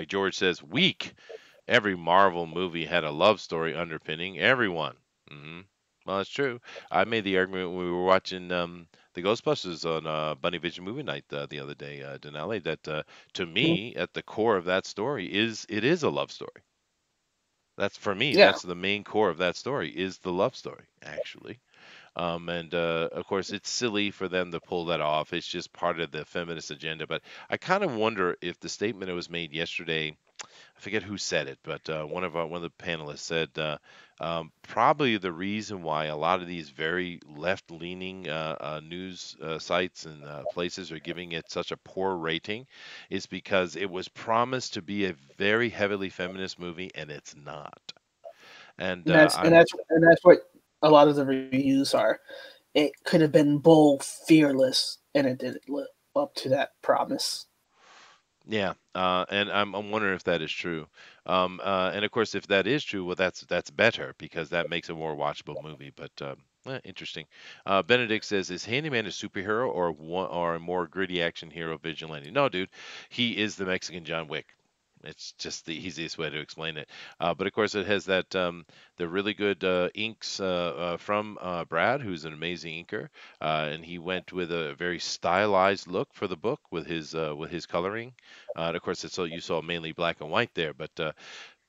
Speaker 1: George says, weak. Every Marvel movie had a love story underpinning everyone. Mm-hmm. Well, that's true. I made the argument when we were watching the Ghostbusters on Bunny Vision Movie Night the other day, Denali, that to me, at the core of that story is a love story. That's for me. That's the main core of that story is the love story, actually. And of course, it's silly for them to pull that off. It's just part of the feminist agenda. But I kind of wonder if the statement that was made yesterday I forget who said it, but one of the panelists said probably the reason why a lot of these very left-leaning news sites and places are giving it such a poor rating is because it was promised to be a very heavily feminist movie, and it's not. And
Speaker 2: that's what a lot of the reviews are. It could have been bold, fearless, and it didn't live up to that promise.
Speaker 1: Yeah, and I'm wondering if that is true. And of course, if that is true, well, that's better because that makes a more watchable movie. But interesting. Benedict says, "Is Handyman a superhero or a more gritty action hero vigilante?" No, dude, he is the Mexican John Wick. It's just the easiest way to explain it. But of course, it has that the really good inks from Brad, who's an amazing inker, and he went with a very stylized look for the book with his coloring. And of course, you saw mainly black and white there, but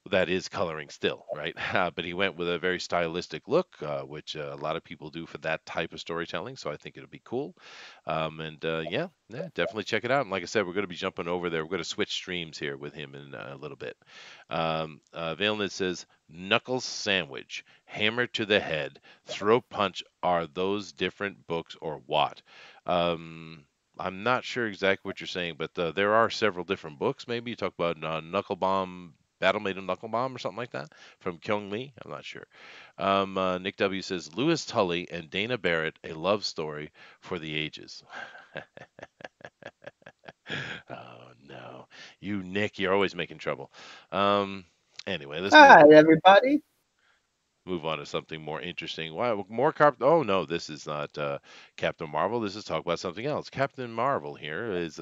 Speaker 1: that is coloring still, right? But he went with a very stylistic look, which a lot of people do for that type of storytelling. So I think it'll be cool. Yeah, definitely check it out. And like I said, we're going to be jumping over there. We're going to switch streams here with him in a little bit. Valenid says, Knuckles Sandwich, Hammer to the Head, Throat Punch. Are those different books or what? I'm not sure exactly what you're saying, but there are several different books. Maybe you talk about Knuckle Bomb, Battle Maiden Knuckle Bomb, or something like that from Kyung Lee. I'm not sure. Nick W says Lewis Tully and Dana Barrett, a love story for the ages. Oh no, you Nick, you're always making trouble. Anyway, let's
Speaker 2: everybody.
Speaker 1: Move on to something more interesting. Why more Oh no, this is not Captain Marvel. This is talk about something else. Captain Marvel here is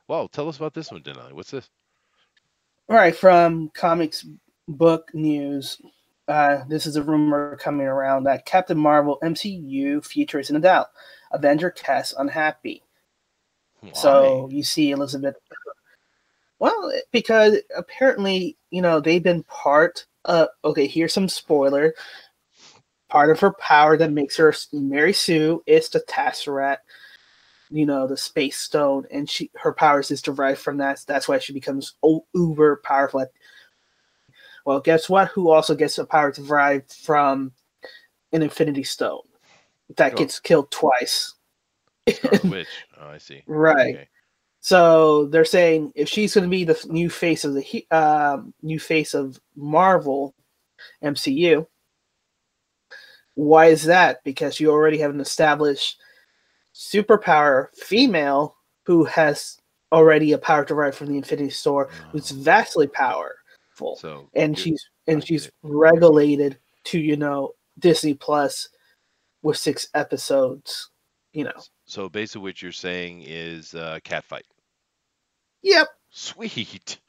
Speaker 1: well, tell us about this one, Denali. What's this?
Speaker 2: All right, from Comics Book News, this is a rumor coming around that Captain Marvel MCU future is in doubt. Avenger cast unhappy. Why? So you see Elizabeth. Well, because apparently, they've been part of. Okay, here's some spoiler. Part of her power that makes her Mary Sue is the Tesseract, the Space Stone, and her powers is derived from that. That's why she becomes uber powerful. Well, guess what? Who also gets a power derived from an Infinity Stone that gets killed twice?
Speaker 1: Witch. Oh, I see.
Speaker 2: Right. Okay. So they're saying if she's going to be the new face of Marvel MCU, why is that? Because you already have an established superpower female who has already a power derived from the Infinity Store, who's vastly powerful, she's regulated to Disney Plus with 6 episodes.
Speaker 1: So basically, what you're saying is Catfight.
Speaker 2: Yep.
Speaker 1: Sweet.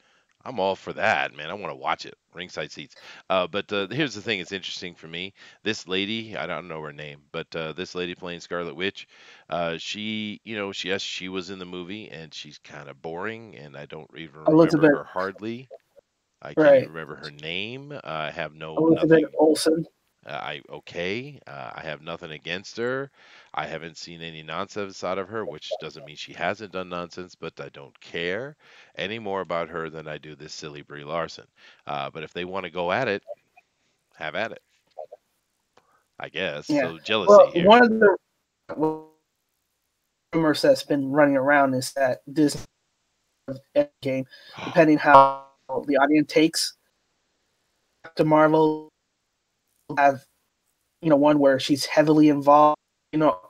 Speaker 1: I'm all for that, man. I want to watch it. Ringside seats. But here's the thing. It's interesting for me. This lady, I don't know her name, but this lady playing Scarlet Witch, she was in the movie, and she's kind of boring, and I don't even remember her hardly. I can't even remember her name. I have
Speaker 2: Elizabeth Olsen.
Speaker 1: I have nothing against her. I haven't seen any nonsense out of her, which doesn't mean she hasn't done nonsense, but I don't care any more about her than I do this silly Brie Larson. But if they want to go at it, have at it. I guess. Yeah. So jealousy here.
Speaker 2: One of the rumors that's been running around is that Disney Endgame, depending how the audience takes Captain Marvel, have one where she's heavily involved,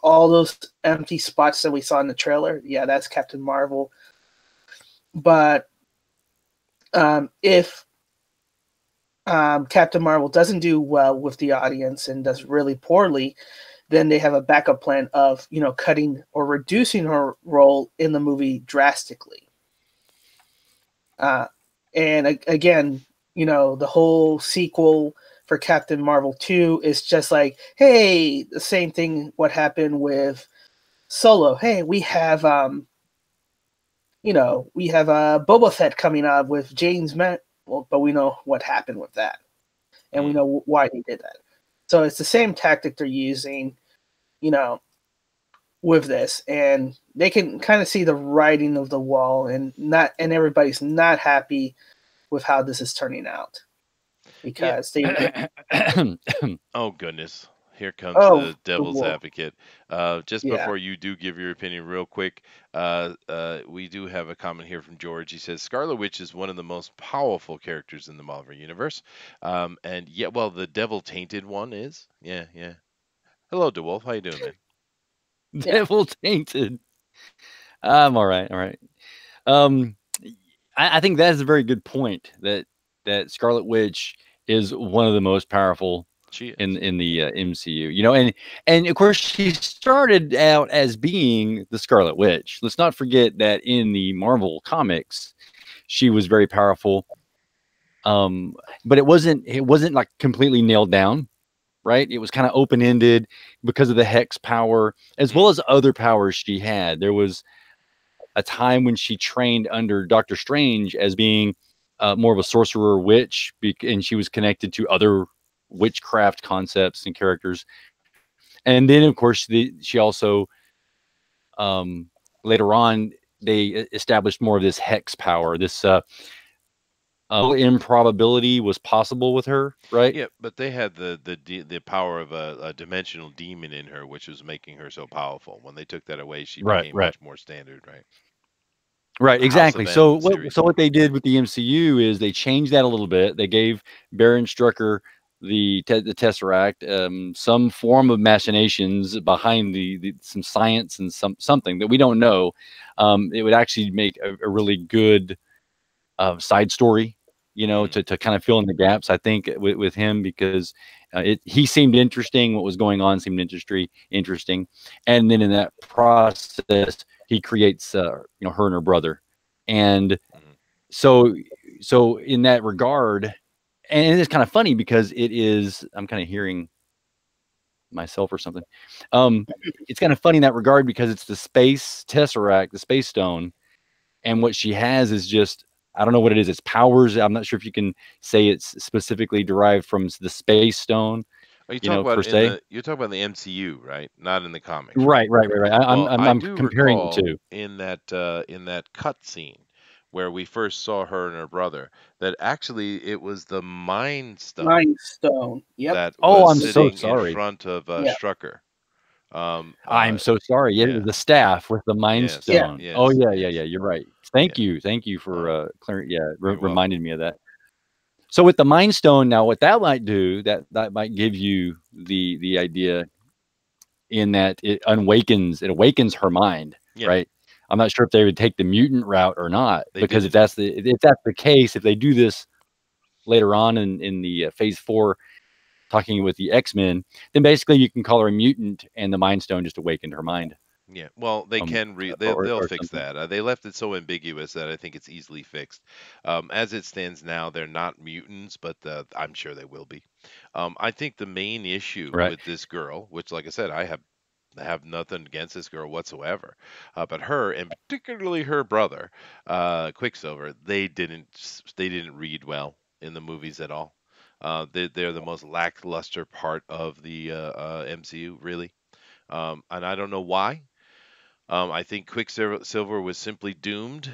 Speaker 2: all those empty spots that we saw in the trailer, that's Captain Marvel. But if Captain Marvel doesn't do well with the audience and does really poorly, then they have a backup plan of cutting or reducing her role in the movie drastically. And again, the whole sequel for Captain Marvel 2 is just like, hey, the same thing what happened with Solo. Hey, we have Boba Fett coming up with James but we know what happened with that. And we know why he did that. So it's the same tactic they're using, with this. And they can kind of see the writing of the wall, and everybody's not happy with how this is turning out. Because they
Speaker 1: oh goodness. Here comes the devil's advocate. Just before you do give your opinion real quick, we do have a comment here from George. He says, Scarlet Witch is one of the most powerful characters in the Marvel Universe. And yeah, well, the devil tainted one is. Yeah. Hello, DeWolf. How you doing, man?
Speaker 4: Devil tainted. I'm all right. I think that is a very good point, that Scarlet Witch is one of the most powerful in the MCU, you know, and of course she started out as being the Scarlet Witch. Let's not forget that in the Marvel comics, she was very powerful, but it wasn't like completely nailed down, right? It was kind of open ended because of the hex power as well as other powers she had. There was a time when she trained under Doctor Strange as being more of a sorcerer witch, and she was connected to other witchcraft concepts and characters. And then of course she also later on they established more of this hex power. This improbability was possible with her, right?
Speaker 1: Yeah, but they had the power of a dimensional demon in her, which was making her so powerful. When they took that away, she became much more standard, right?
Speaker 4: Right, exactly. So what they did with the MCU is they changed that a little bit. They gave Baron Strucker the Tesseract, some form of machinations behind some science and something that we don't know. It would actually make a really good side story, you know, to kind of fill in the gaps, I think, with him, because he seemed interesting. What was going on seemed interesting. And then in that process, he creates, her and her brother. And so in that regard, and it's kind of funny because I'm kind of hearing myself or something. It's kind of funny in that regard because it's the space Tesseract, the space stone. And what she has is just, I don't know what it is. It's powers. I'm not sure if you can say it's specifically derived from the space stone.
Speaker 1: Are you talking about you're talking about the MCU, right? Not in the comics.
Speaker 4: Right. I'm comparing the two.
Speaker 1: In that cut scene where we first saw her and her brother, that actually it was the Mind Stone.
Speaker 2: Mind Stone. Yep.
Speaker 1: That was
Speaker 4: I'm so sorry.
Speaker 1: in front of Strucker.
Speaker 4: I'm so sorry. Yeah, the staff with the Mind Stone. Yes. Oh yeah. You're right. Thank you for clearing. Yeah, reminded me of that. So with the Mind Stone, now what that might do, that might give you the idea in that it awakens her mind, right? I'm not sure if they would take the mutant route or not, because if that's the case, if they do this later on in the Phase 4, talking with the X-Men, then basically you can call her a mutant, and the Mind Stone just awakened her mind.
Speaker 1: Yeah, well, they can they'll fix that. They left it so ambiguous that I think it's easily fixed. As it stands now, they're not mutants, but I'm sure they will be. I think the main issue with this girl, which, like I said, I have nothing against this girl whatsoever, but her, and particularly her brother, Quicksilver, they didn't read well in the movies at all. They're the most lackluster part of the MCU, really, and I don't know why. I think Quicksilver was simply doomed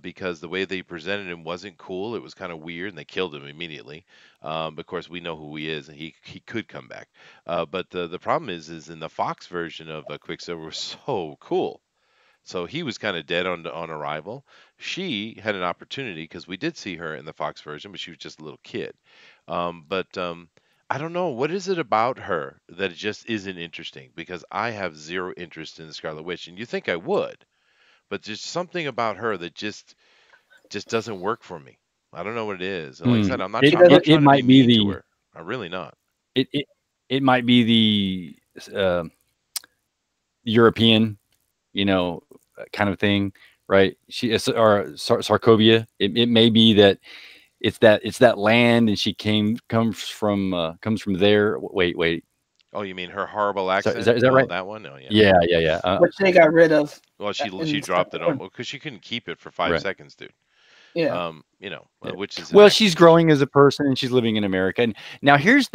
Speaker 1: because the way they presented him wasn't cool. It was kind of weird, and they killed him immediately. Of course, we know who he is, and he could come back. But the problem is in the Fox version of Quicksilver was so cool. So he was kind of dead on arrival. She had an opportunity because we did see her in the Fox version, but she was just a little kid. I don't know. What is it about her that just isn't interesting? Because I have zero interest in the Scarlet Witch, and you think I would, but there's something about her that just doesn't work for me. I don't know what it is. And like I said, I'm not trying to be mean to her. I'm really not.
Speaker 4: It might be the European, kind of thing, right? She is, or Sokovia. It may be that. It's that land, and she comes from there. Wait.
Speaker 1: Oh, you mean her horrible accent?
Speaker 4: So is that right?
Speaker 1: That one? Oh, yeah.
Speaker 4: Yeah.
Speaker 2: Which they got rid of.
Speaker 1: Well, she dropped it on because she couldn't keep it for 5 seconds, dude.
Speaker 2: Yeah.
Speaker 1: Which is
Speaker 4: well, she's growing as a person and she's living in America. And now here's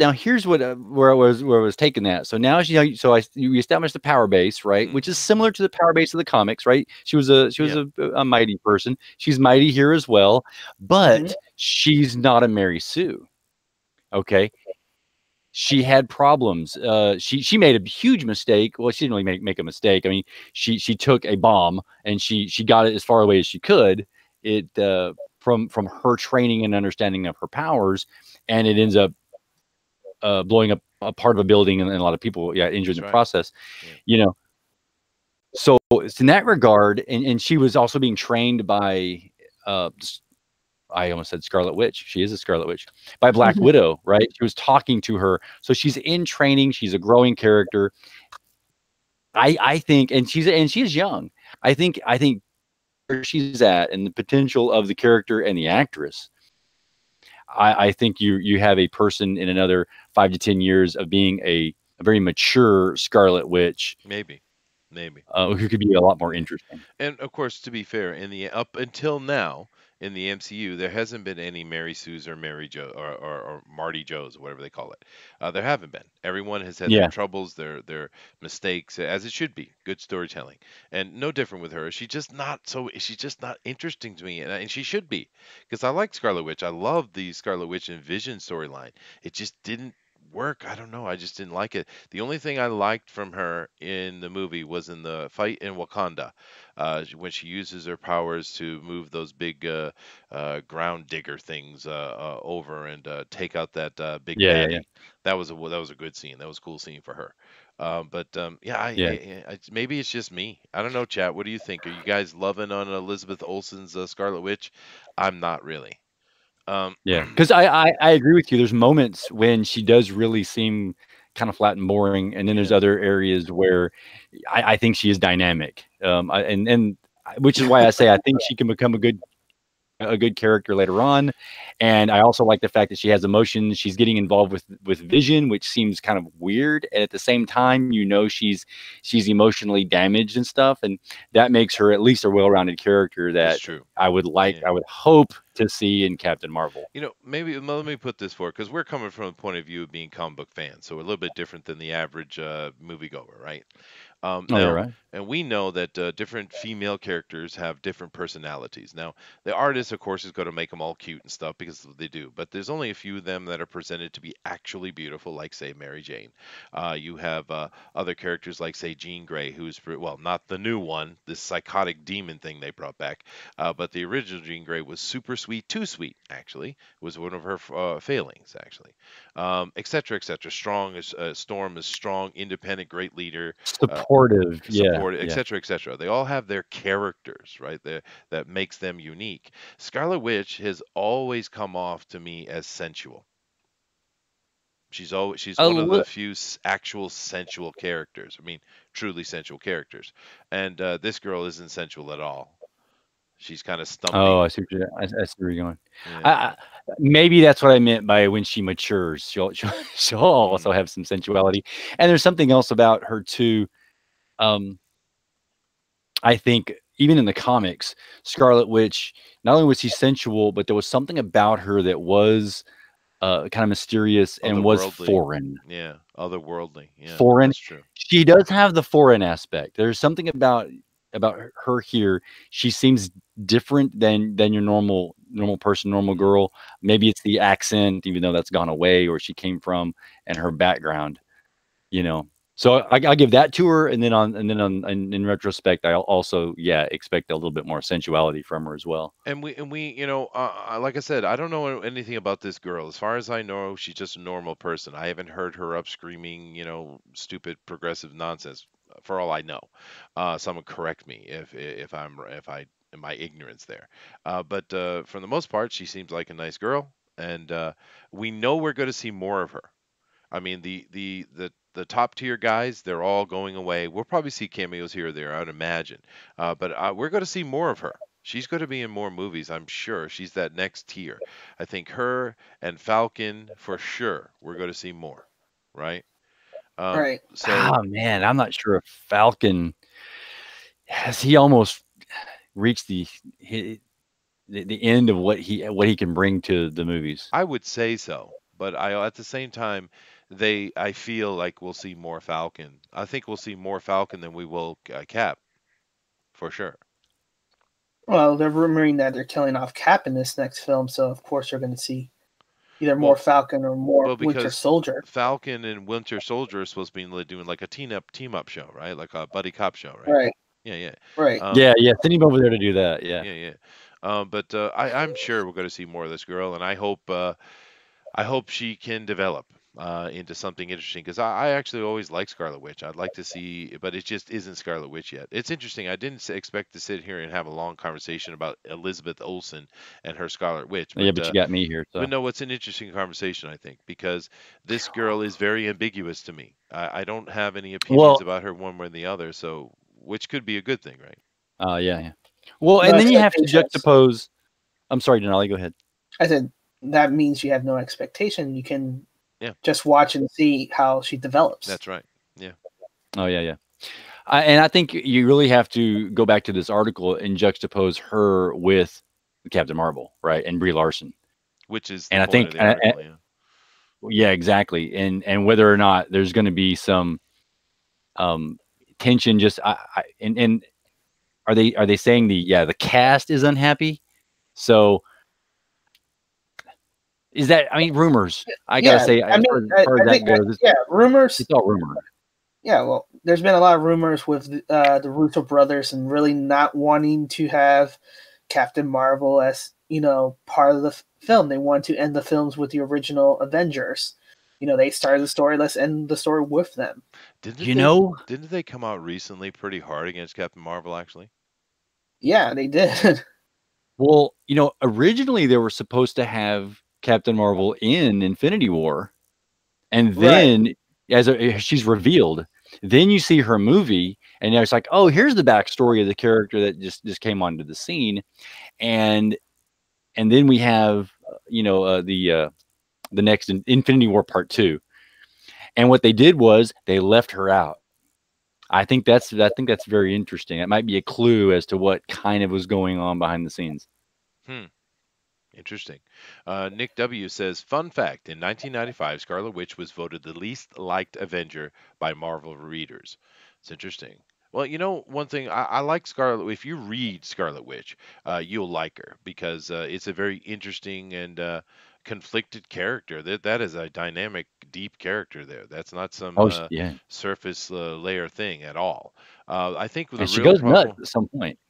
Speaker 4: what where I was taking that. So now we established the power base, right? Which is similar to the power base of the comics, right? She was a mighty person. She's mighty here as well, but she's not a Mary Sue. Okay. She had problems. She made a huge mistake. Well, she didn't really make a mistake. I mean, she took a bomb and she got it as far away as she could. It from her training and understanding of her powers, and it ends up blowing up a part of a building and a lot of people injured in the process. Yeah. So it's in that regard, and she was also being trained by I almost said Scarlet Witch. She is a Scarlet Witch by Black Widow, right? She was talking to her. So she's in training. She's a growing character. I think, and she's young. I think where she's at and the potential of the character and the actress, I think you have a person in another 5 to 10 years of being a very mature Scarlet Witch.
Speaker 1: Maybe.
Speaker 4: Who could be a lot more interesting.
Speaker 1: And of course, to be fair, up until now, in the MCU, there hasn't been any Mary Sues or Mary Jo or Marty Joes, whatever they call it. There haven't been. Everyone has had their troubles, their mistakes, as it should be. Good storytelling, and no different with her. She's just not interesting to me, and she should be, because I like Scarlet Witch. I love the Scarlet Witch and Vision storyline. It just didn't work. I don't know. I just didn't like it. The only thing I liked from her in the movie was in the fight in Wakanda, when she uses her powers to move those big ground digger things over and take out that big baddie. Yeah. That was a good scene. That was a cool scene for her. Maybe it's just me. I don't know, chat. What do you think? Are you guys loving on Elizabeth Olsen's Scarlet Witch? I'm not really.
Speaker 4: Because I agree with you. There's moments when she does really seem kind of flat and boring, and then there's other areas where I think she is dynamic. And which is why I say I think she can become a good character later on. And I also like the fact that she has emotions. She's getting involved with Vision, which seems kind of weird, and at the same time, she's emotionally damaged and stuff, and that makes her at least a well-rounded character that I would I would hope to see in Captain Marvel.
Speaker 1: Maybe let me put this forward, because we're coming from the point of view of being comic book fans, so we're a little bit different than the average moviegoer, right?
Speaker 4: Right.
Speaker 1: And we know that different female characters have different personalities. Now, the artist, of course, is going to make them all cute and stuff, because they do. But there's only a few of them that are presented to be actually beautiful, like, say, Mary Jane. You have other characters like, say, Jean Grey, who's, well, not the new one, this psychotic demon thing they brought back. But the original Jean Grey was super sweet, too sweet, actually, was one of her failings, actually. Et cetera, et cetera. Storm is strong, independent, great leader.
Speaker 4: Supportive,
Speaker 1: et cetera, et cetera. They all have their characters, right? That makes them unique. Scarlet Witch has always come off to me as sensual. She's one of the few actual sensual characters. I mean, truly sensual characters. And this girl isn't sensual at all. She's kind of stumpy.
Speaker 4: Oh, I see where you're going. Yeah. Maybe that's what I meant by when she matures. She'll also have some sensuality. And there's something else about her too. I think even in the comics, Scarlet Witch, not only was she sensual, but there was something about her that was kind of mysterious and was foreign.
Speaker 1: Yeah, otherworldly. Yeah,
Speaker 4: foreign.
Speaker 1: That's true.
Speaker 4: She does have the foreign aspect. There's something about her here. She seems different than your normal person, normal girl. Maybe it's the accent, even though that's gone away, where she came from and her background. So I'll give that to her, and then in retrospect, I'll also expect a little bit more sensuality from her as well.
Speaker 1: And we like I said, I don't know anything about this girl. As far as I know, she's just a normal person. I haven't heard her up screaming, stupid progressive nonsense. For all I know, someone correct me if I in my ignorance there. But for the most part, she seems like a nice girl, and we know we're going to see more of her. I mean, the top tier guys, they're all going away. We'll probably see cameos here or there, I would imagine. But we're going to see more of her. She's going to be in more movies, I'm sure. She's that next tier. I think her and Falcon, for sure, we're going to see more, right?
Speaker 2: Right.
Speaker 4: So, man, I'm not sure if Falcon has he almost reached the end of what he can bring to the movies.
Speaker 1: I would say so, but at the same time, I feel like we'll see more Falcon. I think we'll see more Falcon than we will Cap, for sure.
Speaker 2: Well, they're rumoring that they're killing off Cap in this next film, so of course you're going to see either more Falcon or more Winter Soldier.
Speaker 1: Falcon and Winter Soldier are supposed to be doing like a team up show, right? Like a buddy cop show, right?
Speaker 2: Right.
Speaker 1: Yeah.
Speaker 2: Right.
Speaker 4: Yeah. Send him over there to do that. Yeah.
Speaker 1: But I'm sure we're going to see more of this girl, and I hope she can develop into something interesting, because I actually always like Scarlet Witch. I'd like to see, but it just isn't Scarlet Witch yet. It's interesting. I didn't expect to sit here and have a long conversation about Elizabeth Olsen and her Scarlet Witch.
Speaker 4: But, but you got me here. So.
Speaker 1: But no, it's an interesting conversation, I think, because this girl is very ambiguous to me. I don't have any opinions about her one way or the other, so which could be a good thing, right?
Speaker 4: Yeah. Well, and then you have to juxtapose. I'm sorry, Denali, go ahead.
Speaker 2: I said that means you have no expectation. You can just watch and see how she develops.
Speaker 1: That's right. Yeah.
Speaker 4: Oh, yeah. And I think you really have to go back to this article and juxtapose her with Captain Marvel, right, and Brie Larson,
Speaker 1: which is
Speaker 4: and I think, yeah, exactly, and whether or not there's going to be some tension. Just and are they saying the cast is unhappy? So is that, I mean, rumors? I gotta say,
Speaker 2: I think rumors.
Speaker 4: It's all rumor.
Speaker 2: Yeah, well, there's been a lot of rumors with the Russo brothers and really not wanting to have Captain Marvel as part of the film. They want to end the films with the original Avengers. They started the story. Let's end the story with them.
Speaker 1: Didn't they come out recently pretty hard against Captain Marvel? Actually.
Speaker 2: Yeah, they did.
Speaker 4: Well, originally they were supposed to have Captain Marvel in Infinity War, and then as she's revealed, then you see her movie, and it's like, oh, here's the backstory of the character that just came onto the scene, and then we have the next Infinity War Part 2, and what they did was they left her out. I think that's very interesting. It might be a clue as to what kind of was going on behind the scenes.
Speaker 1: Interesting. Nick W. says, fun fact, in 1995, Scarlet Witch was voted the least liked Avenger by Marvel readers. It's interesting. Well, one thing, I like Scarlet. If you read Scarlet Witch, you'll like her, because it's a very interesting and conflicted character. That is a dynamic, deep character there. That's not some surface layer thing at all. I think with
Speaker 4: she goes nuts at some point.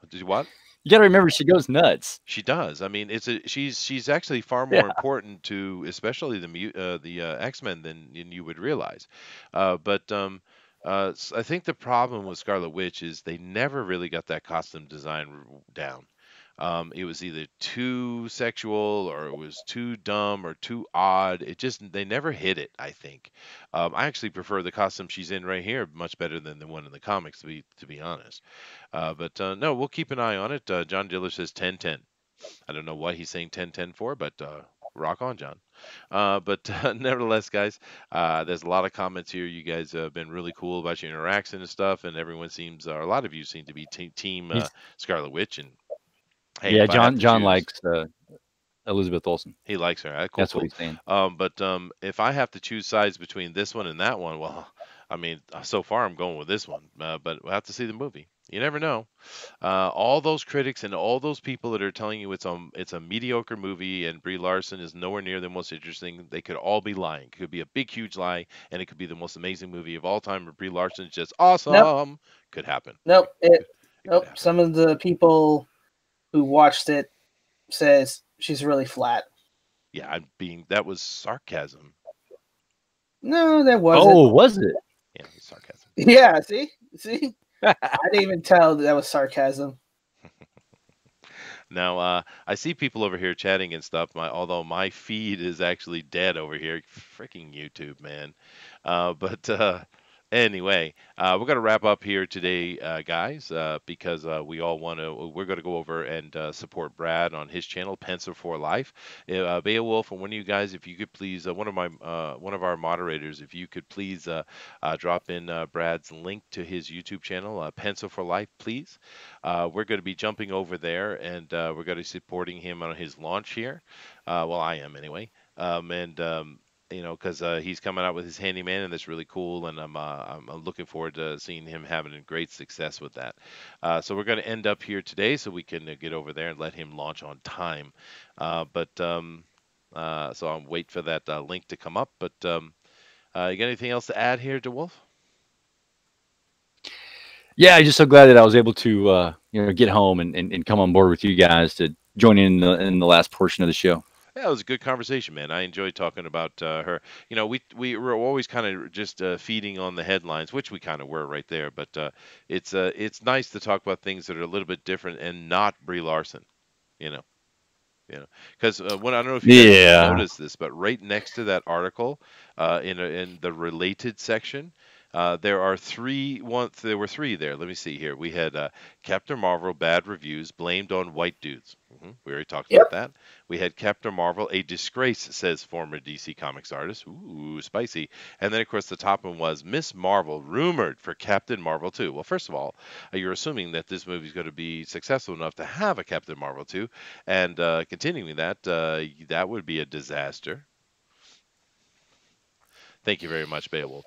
Speaker 1: Did you what?
Speaker 4: You got to remember, she goes nuts.
Speaker 1: She does. I mean, she's actually far more important to, especially the X-Men than you would realize. But I think the problem with Scarlet Witch is they never really got that costume design down. It was either too sexual, or it was too dumb, or too odd. They never hit it, I think. I actually prefer the costume she's in right here much better than the one in the comics, to be honest. But no, we'll keep an eye on it. John Diller says 10-10. I don't know what he's saying 10-10 for, but rock on, John. But nevertheless, guys, there's a lot of comments here. You guys have been really cool about your interaction and stuff, and everyone seems, or a lot of you seem to be team Scarlet Witch. And hey,
Speaker 4: yeah, John likes Elizabeth Olsen.
Speaker 1: He likes her. Right? Cool,
Speaker 4: That's what he's saying.
Speaker 1: But if I have to choose sides between this one and that one, well, I mean, so far I'm going with this one. But we'll have to see the movie. You never know. All those critics and all those people that are telling you it's a mediocre movie and Brie Larson is nowhere near the most interesting, they could all be lying. It could be a big, huge lie, and it could be the most amazing movie of all time. Brie Larson is just awesome.
Speaker 2: Nope.
Speaker 1: Could happen.
Speaker 2: Nope. Nope. Some of the people who watched it says she's really flat.
Speaker 1: Yeah, that was sarcasm.
Speaker 2: No, that wasn't.
Speaker 4: Oh, was it?
Speaker 1: Yeah, it was sarcasm.
Speaker 2: Yeah, see? I didn't even tell that was sarcasm.
Speaker 1: Now, I see people over here chatting and stuff. Although my feed is actually dead over here. Freaking YouTube, man. But Anyway, we're going to wrap up here today, guys, because we're going to go over and support Brad on his channel, Pencil for Life. Beowulf, and one of you guys, if you could please, one of our moderators, if you could please drop in Brad's link to his YouTube channel, Pencil for Life, please. We're going to be jumping over there, and we're going to be supporting him on his launch here. Well, I am anyway. You know, because he's coming out with his handyman, and that's really cool, and I'm looking forward to seeing him having great success with that. So we're going to end up here today, so we can get over there and let him launch on time. So I'll wait for that link to come up. But you got anything else to add here, DeWolf?
Speaker 4: Yeah, I'm just so glad that I was able to get home and come on board with you guys to join in the last portion of the show.
Speaker 1: Yeah, it was a good conversation, man. I enjoyed talking about her. You know, we were always kind of just feeding on the headlines, which we kind of were right there. But it's nice to talk about things that are a little bit different and not Brie Larson. You know, because I don't know if you guys noticed this, but right next to that article, in the related section. There were three there. Let me see here. We had Captain Marvel, bad reviews, blamed on white dudes. We already talked about that. We had Captain Marvel, a disgrace, says former DC Comics artist. Ooh, spicy. And then, of course, the top one was Miss Marvel, rumored for Captain Marvel 2. Well, first of all, you're assuming that this movie is going to be successful enough to have a Captain Marvel 2. And continuing that, that would be a disaster. Thank you very much, Beowulf.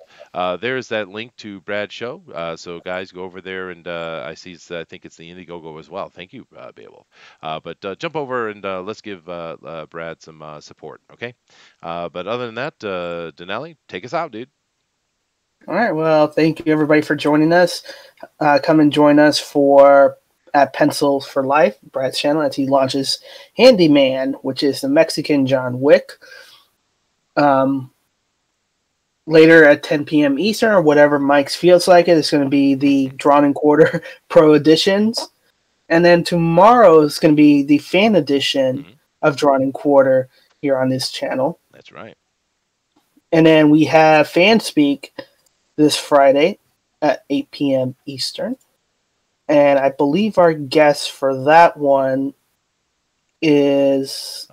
Speaker 1: There's that link to Brad's show. So, guys, go over there, and I think it's the Indiegogo as well. Thank you, Beowulf. But jump over and let's give Brad some support, okay? But other than that, Denali, take us out, dude.
Speaker 2: All right. Well, thank you, everybody, for joining us. Come and join us at Pencil for Life, Brad's channel, as he launches Handyman, which is the Mexican John Wick. Later at 10 p.m. Eastern, or whatever Mike's feels like it's going to be the Drawn and Quarter Pro Editions. And then tomorrow is going to be the fan edition of Drawn and Quarter here on this channel.
Speaker 1: That's right.
Speaker 2: And then we have Fan Speak this Friday at 8 p.m. Eastern. And I believe our guest for that one is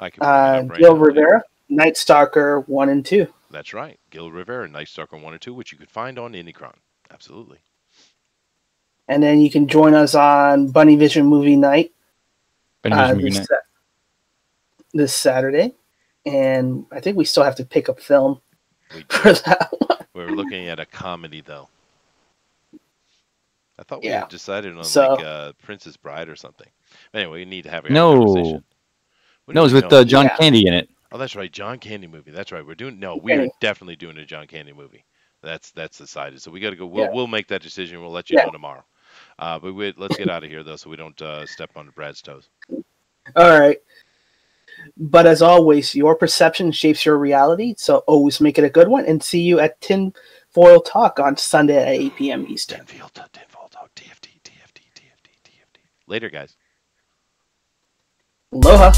Speaker 2: Gil Rivera, Night Stalker 1 and 2.
Speaker 1: That's right. Gil Rivera, Night Stalker 1 and 2, which you can find on Indicron. Absolutely.
Speaker 2: And then you can join us on Bunny Vision Movie Night this Saturday. And I think we still have to pick up film for that one.
Speaker 1: We're looking at a comedy, though. I thought we had decided on Princess Bride or something. Anyway, we need to have a conversation.
Speaker 4: No, it's with John Candy in it.
Speaker 1: Oh, that's right, John Candy movie. That's right. We're definitely doing a John Candy movie. That's decided. So we got to go. We'll make that decision. We'll let you know tomorrow. But let's get out of here though, so we don't step on Brad's toes.
Speaker 2: All right. But as always, your perception shapes your reality. So always make it a good one. And see you at Tinfoil Talk on Sunday at 8 p.m. Eastern.
Speaker 1: Tinfoil Talk, TFT. Later, guys.
Speaker 2: Aloha.